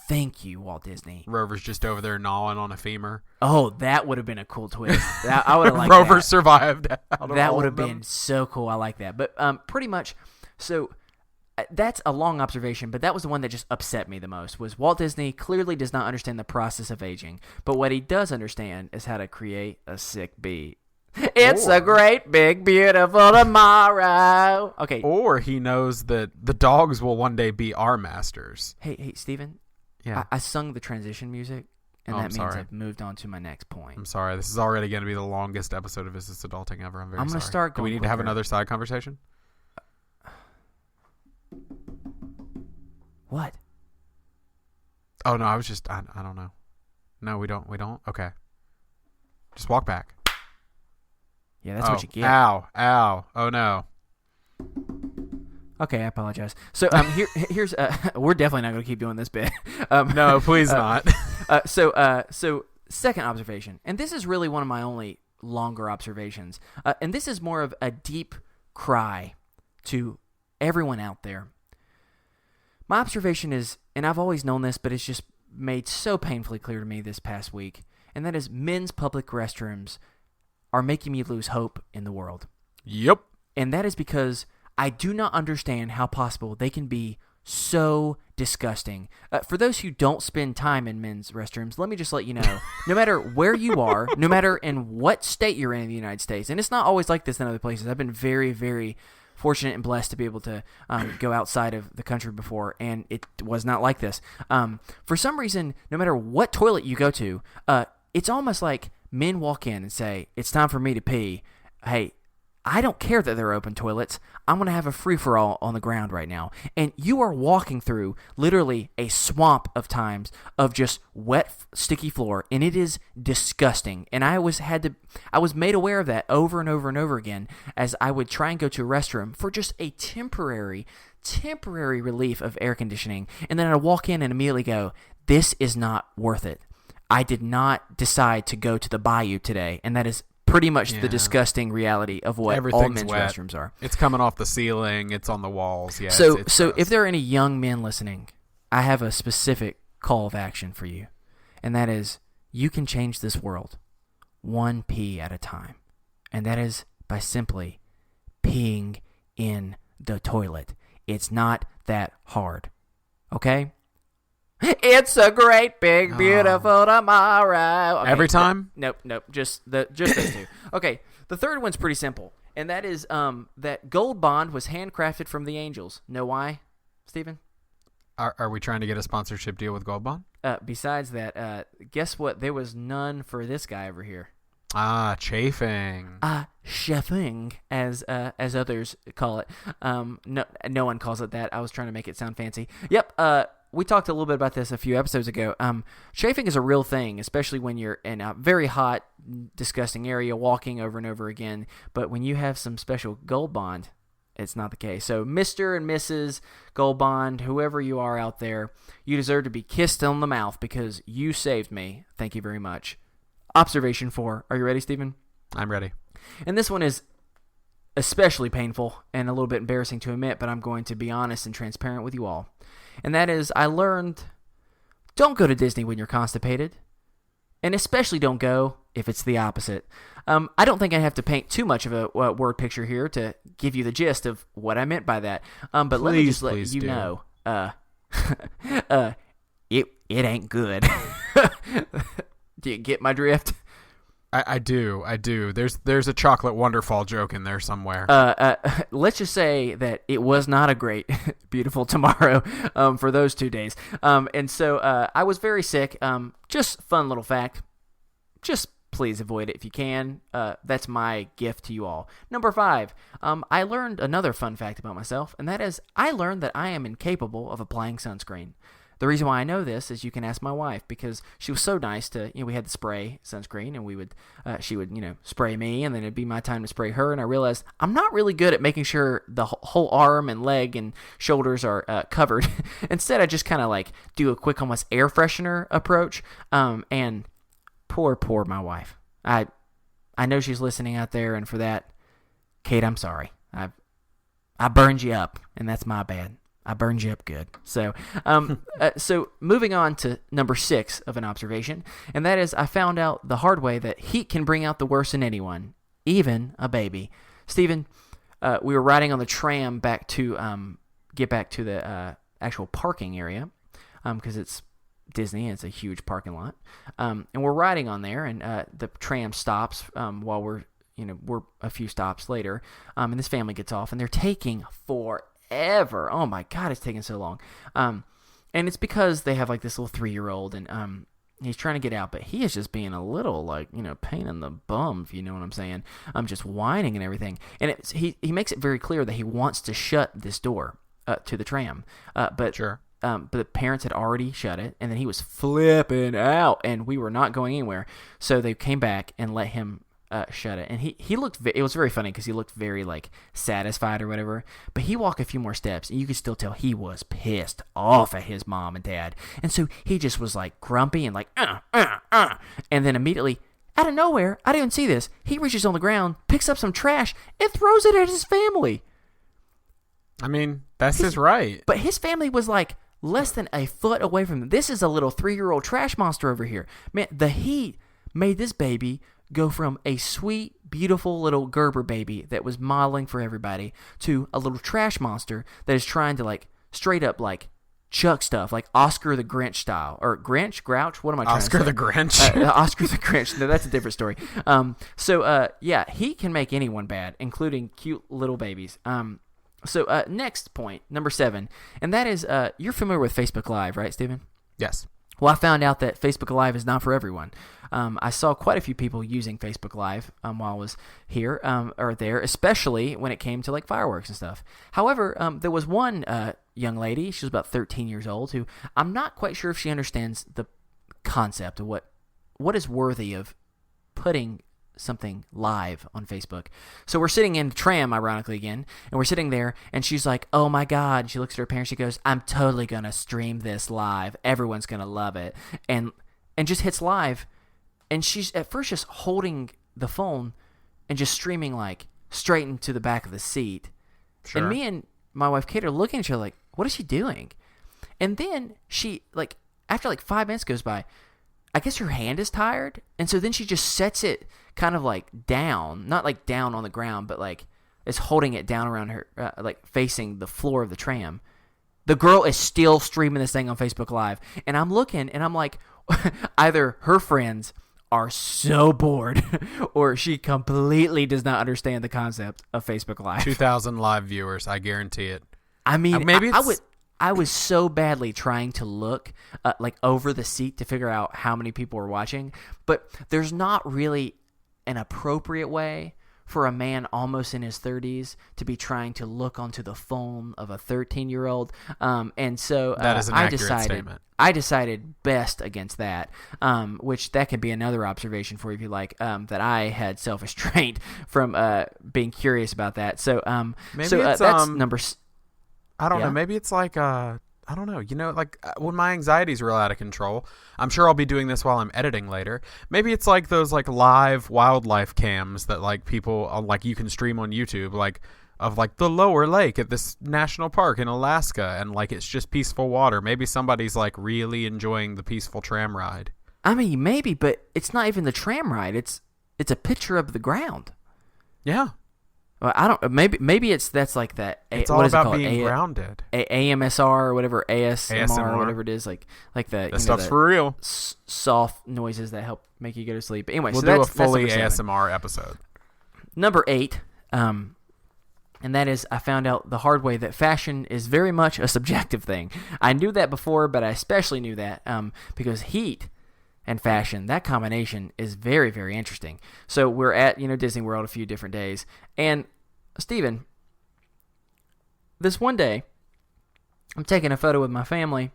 thank you, Walt Disney. Rover's just over there gnawing on a femur. Oh, that would have been a cool twist. I would have liked Rover that. survived. That would have been so cool. I like that. But pretty much, so that's a long observation, but that was the one that just upset me the most, was Walt Disney clearly does not understand the process of aging. But what he does understand is how to create a sick beat. It's a great, big, beautiful tomorrow. Okay. Or he knows that the dogs will one day be our masters. Hey, Steven. Yeah. I sung the transition music, and that means sorry. I've moved on to my next point. I'm sorry. This is already going to be the longest episode of Is This Adulting ever. I'm very sorry. I'm going to start going Do we need to have another side conversation? What? Oh, no, I was just, I don't know. No, we don't. Okay. Just walk back. Yeah, that's what you get. Ow. Oh, no. Okay, I apologize. So here's we're definitely not going to keep doing this bit. No, please not. So second observation, and this is really one of my only longer observations, and this is more of a deep cry to everyone out there. My observation is, and I've always known this, but it's just made so painfully clear to me this past week, and that is men's public restrooms are making me lose hope in the world. Yep. And that is because I do not understand how possible they can be so disgusting. For those who don't spend time in men's restrooms, let me just let you know, no matter where you are, no matter in what state you're in the United States, and it's not always like this in other places. I've been very, very fortunate and blessed to be able to go outside of the country before, and it was not like this. For some reason, no matter what toilet you go to, it's almost like men walk in and say, it's time for me to pee. Hey, I don't care that they're open toilets. I'm going to have a free-for-all on the ground right now. And you are walking through literally a swamp of times of just wet, sticky floor, and it is disgusting. And I was made aware of that over and over and over again as I would try and go to a restroom for just a temporary relief of air conditioning. And then I'd walk in and immediately go, this is not worth it. I did not decide to go to the bayou today, and that is pretty much the disgusting reality of what all men's restrooms are. It's coming off the ceiling. It's on the walls. Yeah. So it's if there are any young men listening, I have a specific call of action for you, and that is you can change this world one pee at a time, and that is by simply peeing in the toilet. It's not that hard. Okay? It's a great, big, beautiful tomorrow. Okay, every time? Nope. Just those two. Okay, the third one's pretty simple, and that is that Gold Bond was handcrafted from the Angels. Know why, Steven? Are we trying to get a sponsorship deal with Gold Bond? Besides that, guess what? There was none for this guy over here. Chafing. Chefing, as others call it. No one calls it that. I was trying to make it sound fancy. Yep. We talked a little bit about this a few episodes ago. Chafing is a real thing, especially when you're in a very hot, disgusting area, walking over and over again. But when you have some special Gold Bond, it's not the case. So Mr. and Mrs. Gold Bond, whoever you are out there, you deserve to be kissed on the mouth because you saved me. Thank you very much. Observation 4. Are you ready, Stephen? I'm ready. And this one is especially painful and a little bit embarrassing to admit, but I'm going to be honest and transparent with you all. And that is, I learned, don't go to Disney when you're constipated. And especially don't go if it's the opposite. I don't think I have to paint too much of a word picture here to give you the gist of what I meant by that. But let me just let you know, it ain't good. Do you get my drift? I do. There's a chocolate wonderfall joke in there somewhere. Let's just say that it was not a great, beautiful tomorrow for those 2 days. And so I was very sick. Just fun little fact. Just please avoid it if you can. That's my gift to you all. Number 5, I learned another fun fact about myself, and that is I learned that I am incapable of applying sunscreen. The reason why I know this is you can ask my wife, because she was so nice to, we had the spray sunscreen, and she would, spray me, and then it'd be my time to spray her, and I realized I'm not really good at making sure the whole arm and leg and shoulders are covered. Instead, I just kind of do a quick almost air freshener approach, and poor my wife. I know she's listening out there, and for that, Kate, I'm sorry. I burned you up, and that's my bad. I burned you up good. So, so moving on to number 6 of an observation, and that is I found out the hard way that heat can bring out the worst in anyone, even a baby. Stephen, we were riding on the tram back to get back to the actual parking area, because it's Disney and it's a huge parking lot, and we're riding on there, and the tram stops while we're a few stops later, and this family gets off, and they're taking forever. Oh my God, it's taking so long. And it's because they have this little 3-year-old, and he's trying to get out, but he is just being a little pain in the bum, if you know what I'm saying. Just whining and everything. And he makes it very clear that he wants to shut this door to the tram. But Sure. But the parents had already shut it, and then he was flipping out, and we were not going anywhere. So they came back and let him shut it, and he looked. It was very funny because he looked very satisfied or whatever. But he walked a few more steps, and you could still tell he was pissed off at his mom and dad. And so he just was grumpy and and then immediately out of nowhere, I didn't even see this. He reaches on the ground, picks up some trash, and throws it at his family. I mean, that's his right. But his family was less than a foot away from him. This is a little 3-year-old trash monster over here. Man, the heat made this baby go from a sweet, beautiful little Gerber baby that was modeling for everybody to a little trash monster that is trying to straight up chuck stuff Oscar the Grinch style, or Grinch, Grouch. What am I trying Oscar to say? the Grinch. Oscar the Grinch. No, that's a different story. So he can make anyone bad, including cute little babies. So next point, number 7, and that is you're familiar with Facebook Live, right, Stephen? Yes. Well, I found out that Facebook Live is not for everyone. I saw quite a few people using Facebook Live while I was here or there, especially when it came to fireworks and stuff. However, there was one young lady, she was about 13 years old, who I'm not quite sure if she understands the concept of what is worthy of putting something live on Facebook. So we're sitting in the tram, ironically again, and we're sitting there, and she's like, oh my God. And she looks at her parents, she goes, I'm totally going to stream this live. Everyone's going to love it. And just hits live. And she's at first just holding the phone and just streaming straight into the back of the seat. Sure. And me and my wife Kate are looking at each other what is she doing? And then she, after 5 minutes goes by, I guess her hand is tired, and so then she just sets it kind of down, not down on the ground, but is holding it down around her, facing the floor of the tram. The girl is still streaming this thing on Facebook Live, and I'm looking, and I'm either her friends are so bored, or she completely does not understand the concept of Facebook Live. 2,000 live viewers, I guarantee it. I mean, maybe I was so badly trying to look over the seat to figure out how many people were watching, but there's not really an appropriate way for a man almost in his 30s to be trying to look onto the phone of a 13-year-old. And so that is an accurate statement. I decided best against that, which that could be another observation for you if you like, that I had self-restraint from being curious about that. So maybe it's that's number. I don't know. Maybe it's like I don't know. You know, like when my anxiety's real out of control, I'm sure I'll be doing this while I'm editing later. Maybe it's like those like live wildlife cams that like people like you can stream on YouTube, like of like the lower lake at this national park in Alaska, and like it's just peaceful water. Maybe somebody's like really enjoying the peaceful tram ride. I mean, maybe, but it's not even the tram ride. It's a picture of the ground. Yeah. Well, I don't. Maybe that's like that. It's all about being grounded. AMSR or whatever, ASMR or whatever it is, like the stuff's for real. Soft noises that help make you go to sleep. Anyway, we'll so do that's a fully that's ASMR episode. Number 8, and that is I found out the hard way that fashion is very much a subjective thing. I knew that before, but I especially knew that because heat and fashion, that combination is very, very interesting. So we're at Disney World a few different days, and Steven, this one day, I'm taking a photo with my family,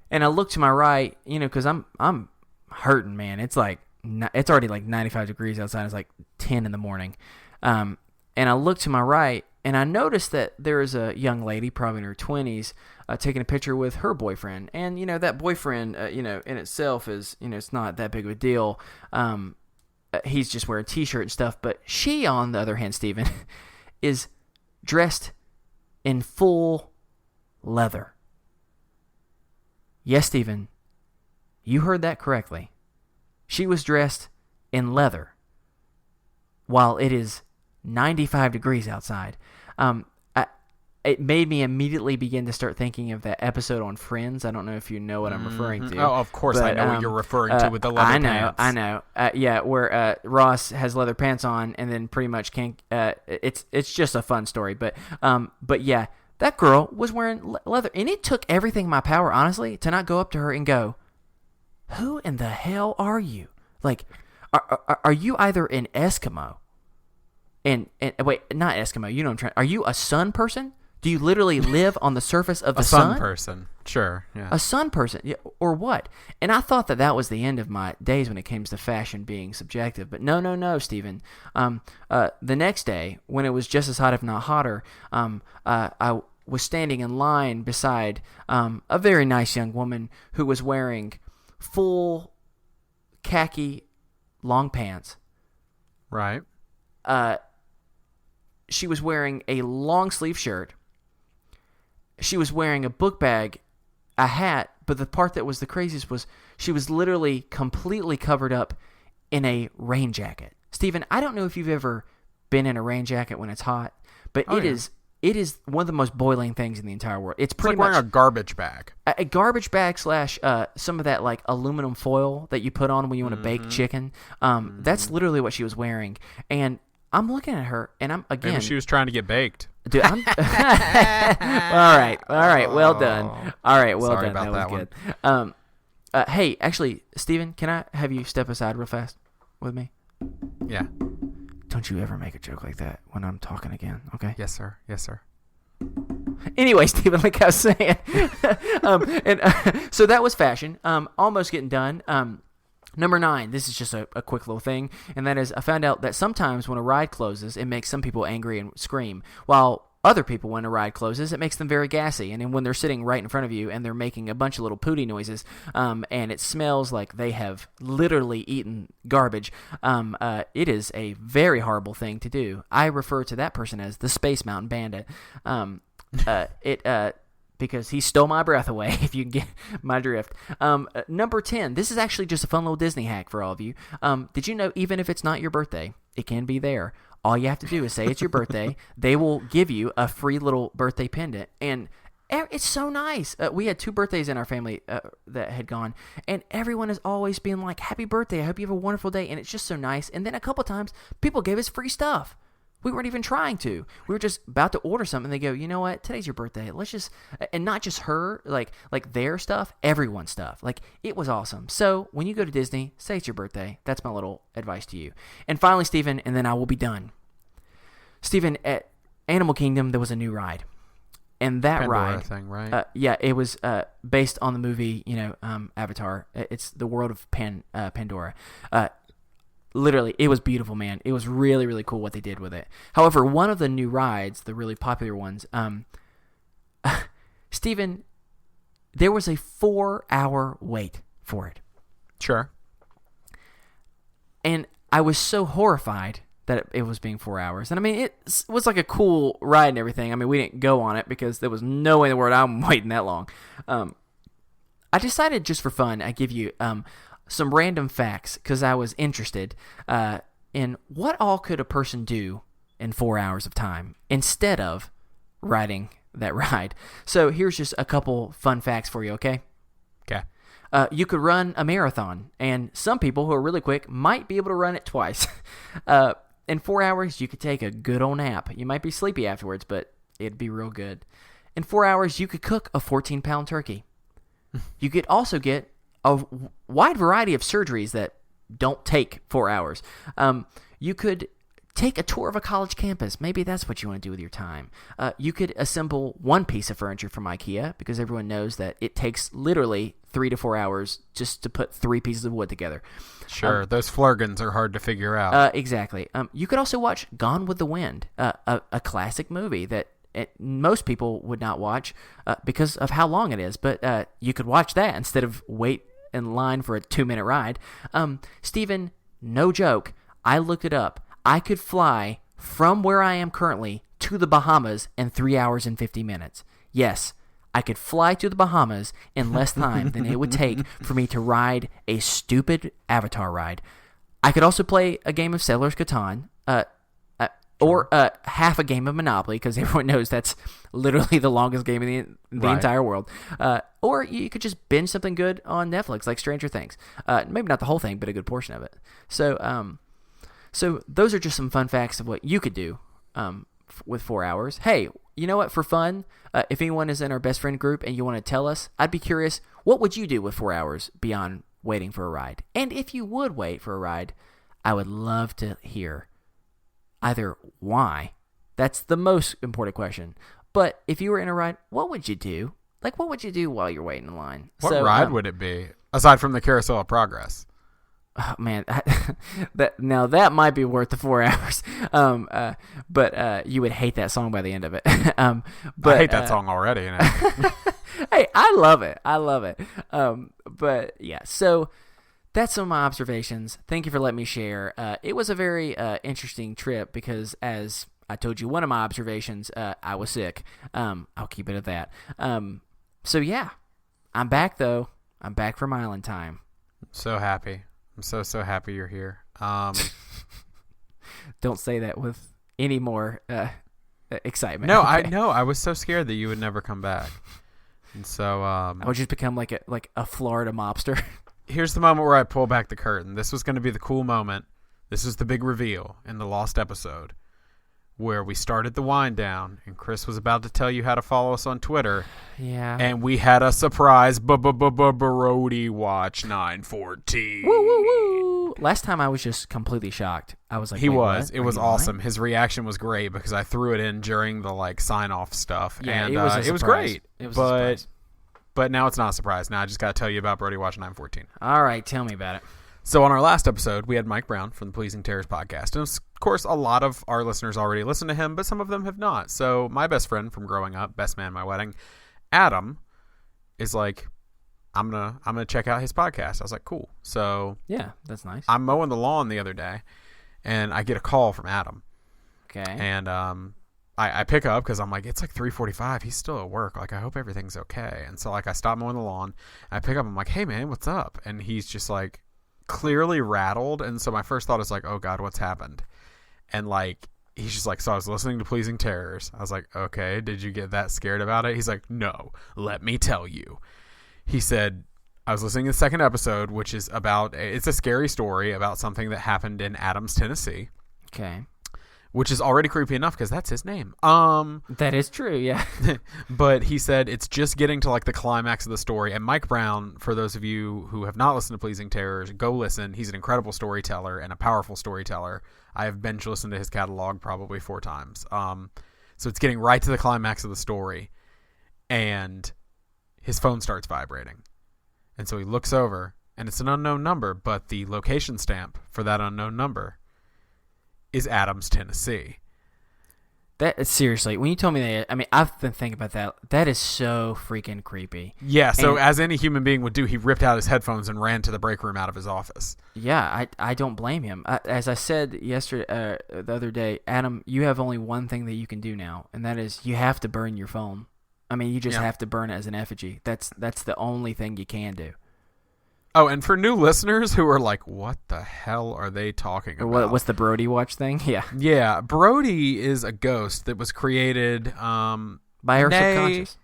and I look to my right, because I'm hurting, man. It's already like 95 degrees outside. It's like 10 in the morning, and I look to my right, and I noticed that there is a young lady, probably in her 20s, taking a picture with her boyfriend. And, that boyfriend, in itself is, it's not that big of a deal. He's just wearing a T-shirt and stuff. But she, on the other hand, Steven, is dressed in full leather. Yes, Steven, you heard that correctly. She was dressed in leather while it is 95 degrees outside. It made me immediately begin to start thinking of that episode on Friends. I don't know if you know what I'm referring to. Oh, of course, but I know what you're referring to with the leather pants. I know. Yeah, where Ross has leather pants on and then pretty much can't. It's just a fun story, but yeah, that girl was wearing leather, and it took everything in my power, honestly, to not go up to her and go, "Who in the hell are you? Like, are you either an Eskimo?" And wait, not Eskimo. You know what I'm trying. Are you a sun person? Do you literally live on the surface of the sun? A sun person. Sure. Yeah. A sun person. Yeah, or what? And I thought that was the end of my days when it came to fashion being subjective. But no, Stephen. The next day, when it was just as hot, if not hotter, I was standing in line beside a very nice young woman who was wearing full khaki long pants. Right. She was wearing a long sleeve shirt. She was wearing a book bag, a hat, but the part that was the craziest was she was literally completely covered up in a rain jacket. Stephen, I don't know if you've ever been in a rain jacket when it's hot, but it is one of the most boiling things in the entire world. It's pretty much wearing a garbage bag. A garbage bag / some of that like aluminum foil that you put on when you want to bake chicken. That's literally what she was wearing. And I'm looking at her, and I'm again. Maybe she was trying to get baked. Dude, I'm. All right. Well done. All right, well Sorry done. About that was good. Hey, actually, Steven, can I have you step aside real fast with me? Yeah. Don't you ever make a joke like that when I'm talking again, okay? Yes, sir. Anyway, Steven, like I was saying, so that was fashion. Almost getting done. Number 9, this is just a quick little thing, and that is I found out that sometimes when a ride closes, it makes some people angry and scream, while other people, when a ride closes, it makes them very gassy. And then when they're sitting right in front of you and they're making a bunch of little pooty noises, and it smells like they have literally eaten garbage, it is a very horrible thing to do. I refer to that person as the Space Mountain Bandit. Because he stole my breath away, if you can get my drift. Number 10, this is actually just a fun little Disney hack for all of you. Did you know even if it's not your birthday, it can be there. All you have to do is say it's your birthday. They will give you a free little birthday pendant. And it's so nice. We had 2 birthdays in our family that had gone, and everyone is always being like, happy birthday, I hope you have a wonderful day. And it's just so nice. And then a couple times, people gave us free stuff. We weren't even trying to. We were just about to order something. They go, you know what? Today's your birthday. Let's just, and not just her, like their stuff, everyone's stuff. Like, it was awesome. So when you go to Disney, say it's your birthday. That's my little advice to you. And finally, Stephen, and then I will be done. Stephen, at Animal Kingdom, there was a new ride. And that Pandora ride, thing, right? yeah, it was based on the movie, Avatar. It's the world of Pandora. Literally, it was beautiful, man. It was really, really cool what they did with it. However, one of the new rides, the really popular ones, Steven, there was a 4-hour wait for it. Sure. And I was so horrified that it was being 4 hours. And I mean, it was like a cool ride and everything. I mean, we didn't go on it because there was no way in the world I'm waiting that long. I decided just for fun, I'd give you some random facts because I was interested in what all could a person do in 4 hours of time instead of riding that ride. So here's just a couple fun facts for you, okay? Okay. You could run a marathon, and some people who are really quick might be able to run it twice. In 4 hours, you could take a good old nap. You might be sleepy afterwards, but it'd be real good. In 4 hours, you could cook a 14-pound turkey. You could also get a wide variety of surgeries that don't take 4 hours. You could take a tour of a college campus. Maybe that's what you want to do with your time. You could assemble one piece of furniture from IKEA because everyone knows that it takes literally 3 to 4 hours just to put 3 pieces of wood together. Sure, those flurgans are hard to figure out. Exactly. You could also watch Gone with the Wind, a classic movie that most people would not watch because of how long it is. But you could watch that instead of wait in line for a 2-minute ride. Stephen, no joke, I looked it up. I could fly from where I am currently to the Bahamas in 3 hours and 50 minutes. Yes, I could fly to the Bahamas in less time than it would take for me to ride a stupid Avatar ride. I could also play a game of Settlers Catan, or half a game of Monopoly, because everyone knows that's literally the longest game in the Right. entire world. Or you could just binge something good on Netflix, like Stranger Things. Maybe not the whole thing, but a good portion of it. So those are just some fun facts of what you could do with 4 hours. Hey, you know what? For fun, if anyone is in our best friend group and you want to tell us, I'd be curious, what would you do with 4 hours beyond waiting for a ride? And if you would wait for a ride, I would love to hear either why. That's the most important question. But if you were in a ride, what would you do? Like, what would you do while you're waiting in line? What ride would it be, aside from the Carousel of Progress? Oh, man, that might be worth the 4 hours. But you would hate that song by the end of it. But I hate that song already. You know? Hey, I love it. But yeah, so that's some of my observations. Thank you for letting me share. It was a very interesting trip because, as I told you, one of my observations, I was sick. I'll keep it at that. So yeah, I'm back though. I'm back from Island time. So happy. I'm so happy you're here. Don't say that with any more excitement. No, okay? I know. I was so scared that you would never come back. And so I would just become like a Florida mobster. Here's the moment where I pull back the curtain. This was going to be the cool moment. This was the big reveal in the lost episode where we started the wind down and Chris was about to tell you how to follow us on Twitter. Yeah. And we had a surprise Brody Watch 914. Woo, woo, woo. Last time I was just completely shocked. I was like, he was. What? It was awesome. Lying? His reaction was great because I threw it in during the sign off stuff. Yeah, and it was great. It was a surprise. But now it's not a surprise. Now I just got to tell you about Brody Watch 914. All right, tell me about it. So on our last episode, we had Mike Brown from the Pleasing Terrors podcast. And of course, a lot of our listeners already listen to him, but some of them have not. So my best friend from growing up, best man at my wedding, Adam, is like, I'm gonna check out his podcast. I was like, cool. So yeah, that's nice. I'm mowing the lawn the other day, and I get a call from Adam. Okay. And I pick up because I'm like, it's like 3:45. He's still at work. Like, I hope everything's okay. And so I stop mowing the lawn. I pick up. I'm like, hey man, what's up? And he's just like clearly rattled. And so my first thought is like, oh God, what's happened? And he's just like, so I was listening to Pleasing Terrors. I was like, okay, did you get that scared about it? He's like, no, let me tell you. He said, I was listening to the second episode, which is it's a scary story about something that happened in Adams, Tennessee. Okay. which is already creepy enough because that's his name. That is true, yeah. But he said it's just getting to like the climax of the story. And Mike Brown, for those of you who have not listened to Pleasing Terrors, go listen. He's an incredible storyteller and a powerful storyteller. I have binge listened to his catalog probably 4 times. So it's getting right to the climax of the story, and his phone starts vibrating. And so he looks over, and it's an unknown number, but the location stamp for that unknown number is Adams, Tennessee. That seriously, when you told me that, I mean, I've been thinking about that. That is so freaking creepy. Yeah, so as any human being would do, he ripped out his headphones and ran to the break room out of his office. Yeah, I don't blame him. As I said yesterday, the other day, Adam, you have only one thing that you can do now, and that is you have to burn your phone. I mean, you just have to burn it as an effigy. That's the only thing you can do. Oh, and for new listeners who are like, what the hell are they talking about? What's the Brody Watch thing? Yeah. Yeah, Brody is a ghost that was created by our subconscious.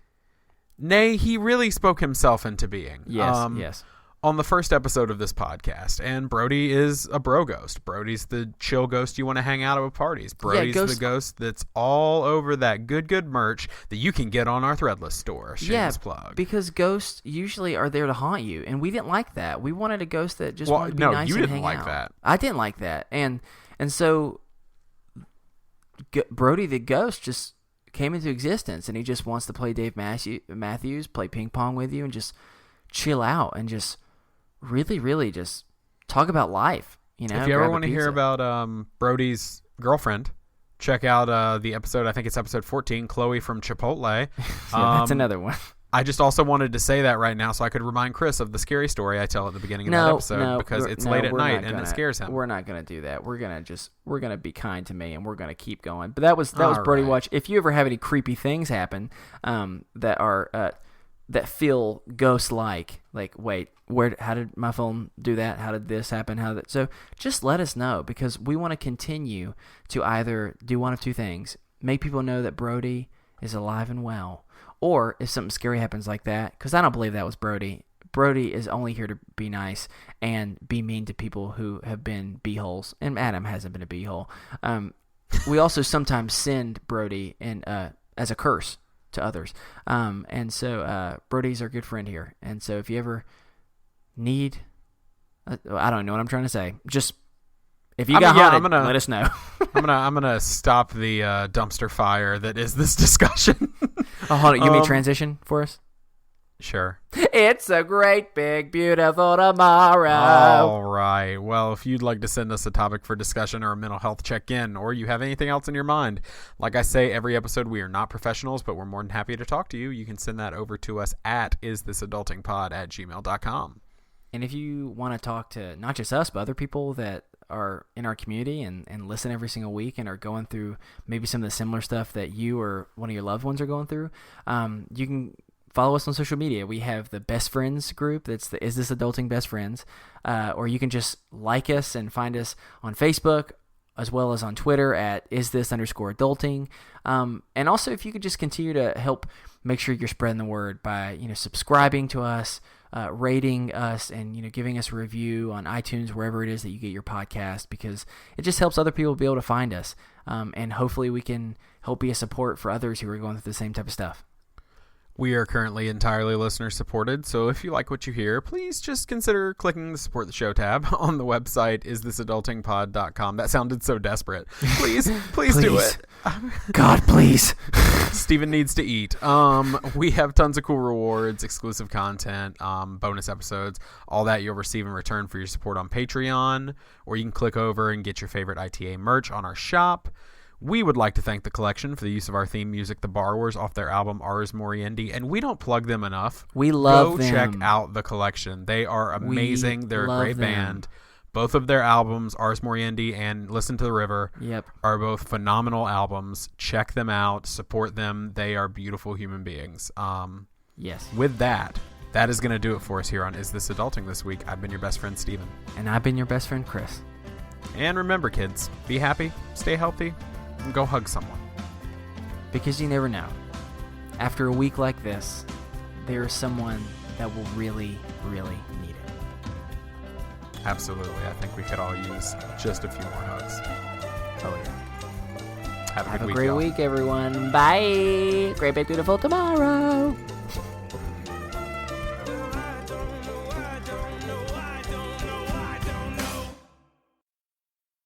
Nay, he really spoke himself into being. Yes, yes. On the first episode of this podcast, and Brody is a bro ghost. Brody's the chill ghost you want to hang out at parties. Brody's the ghost that's all over that good merch that you can get on our Threadless store. Shameless plug. Because ghosts usually are there to haunt you, and we didn't like that. We wanted a ghost that just wanted to be nice and hang out. No, you didn't like that. I didn't like that, and so Brody the ghost just came into existence, and he just wants to play Dave Matthews, play ping pong with you, and just chill out and just really just talk about life. You know, if you ever want to hear about Brody's girlfriend, check out the episode. I think it's episode 14, Chloe from Chipotle. That's another one. I just also wanted to say that right now so I could remind Chris of the scary story I tell at the beginning of that episode because it's late at night and it scares him. We're not going to do that. We're going to be kind to me and we're going to keep going. But that was Brody Watch. If you ever have any creepy things happen that are that feel ghost-like, wait, how did my phone do that? How did this happen? So just let us know, because we want to continue to either do one of two things: make people know that Brody is alive and well, or if something scary happens like that, because I don't believe that was Brody. Brody is only here to be nice and be mean to people who have been beeholes, and Adam hasn't been a beehole. We also sometimes send Brody as a curse to others. And so Brody's our good friend here. And so if you ever need, I don't know what I'm trying to say. Just if you got haunted, let us know. I'm gonna stop the dumpster fire that is this discussion. Oh, hold on. You mean transition for us? Sure. It's a great, big, beautiful tomorrow. All right. Well, if you'd like to send us a topic for discussion or a mental health check-in, or you have anything else in your mind, like I say every episode, we are not professionals, but we're more than happy to talk to you. You can send that over to us at isthisadultingpod@gmail.com. And if you want to talk to not just us, but other people that are in our community and listen every single week and are going through maybe some of the similar stuff that you or one of your loved ones are going through, you can follow us on social media. We have the Best Friends group. That's the Is This Adulting Best Friends. Or you can just like us and find us on Facebook as well as on Twitter at #isthis_adulting. And also, if you could just continue to help make sure you're spreading the word by subscribing to us, rating us, and giving us a review on iTunes, wherever it is that you get your podcast, because it just helps other people be able to find us. And hopefully we can help be a support for others who are going through the same type of stuff. We are currently entirely listener-supported, so if you like what you hear, please just consider clicking the Support the Show tab on the website, isthisadultingpod.com. That sounded so desperate. Please do it. God, please. Steven needs to eat. We have tons of cool rewards, exclusive content, bonus episodes, all that you'll receive in return for your support on Patreon, or you can click over and get your favorite ITA merch on our shop. We would like to thank the collection for the use of our theme music, The Borrowers, off their album Ars Moriendi, and we don't plug them enough. We love them. Go check out the collection. They are amazing. They're a great band. Both of their albums, Ars Moriendi and Listen to the River, are both phenomenal albums. Check them out. Support them. They are beautiful human beings. Yes. With that is going to do it for us here on Is This Adulting this week. I've been your best friend, Steven. And I've been your best friend, Chris. And remember, kids, be happy, stay healthy, and go hug someone. Because you never know. After a week like this, there is someone that will really, really need it. Absolutely. I think we could all use just a few more hugs. Oh, yeah. Have a good Have a week, great y'all. week, everyone. Bye. Great Big Beautiful tomorrow.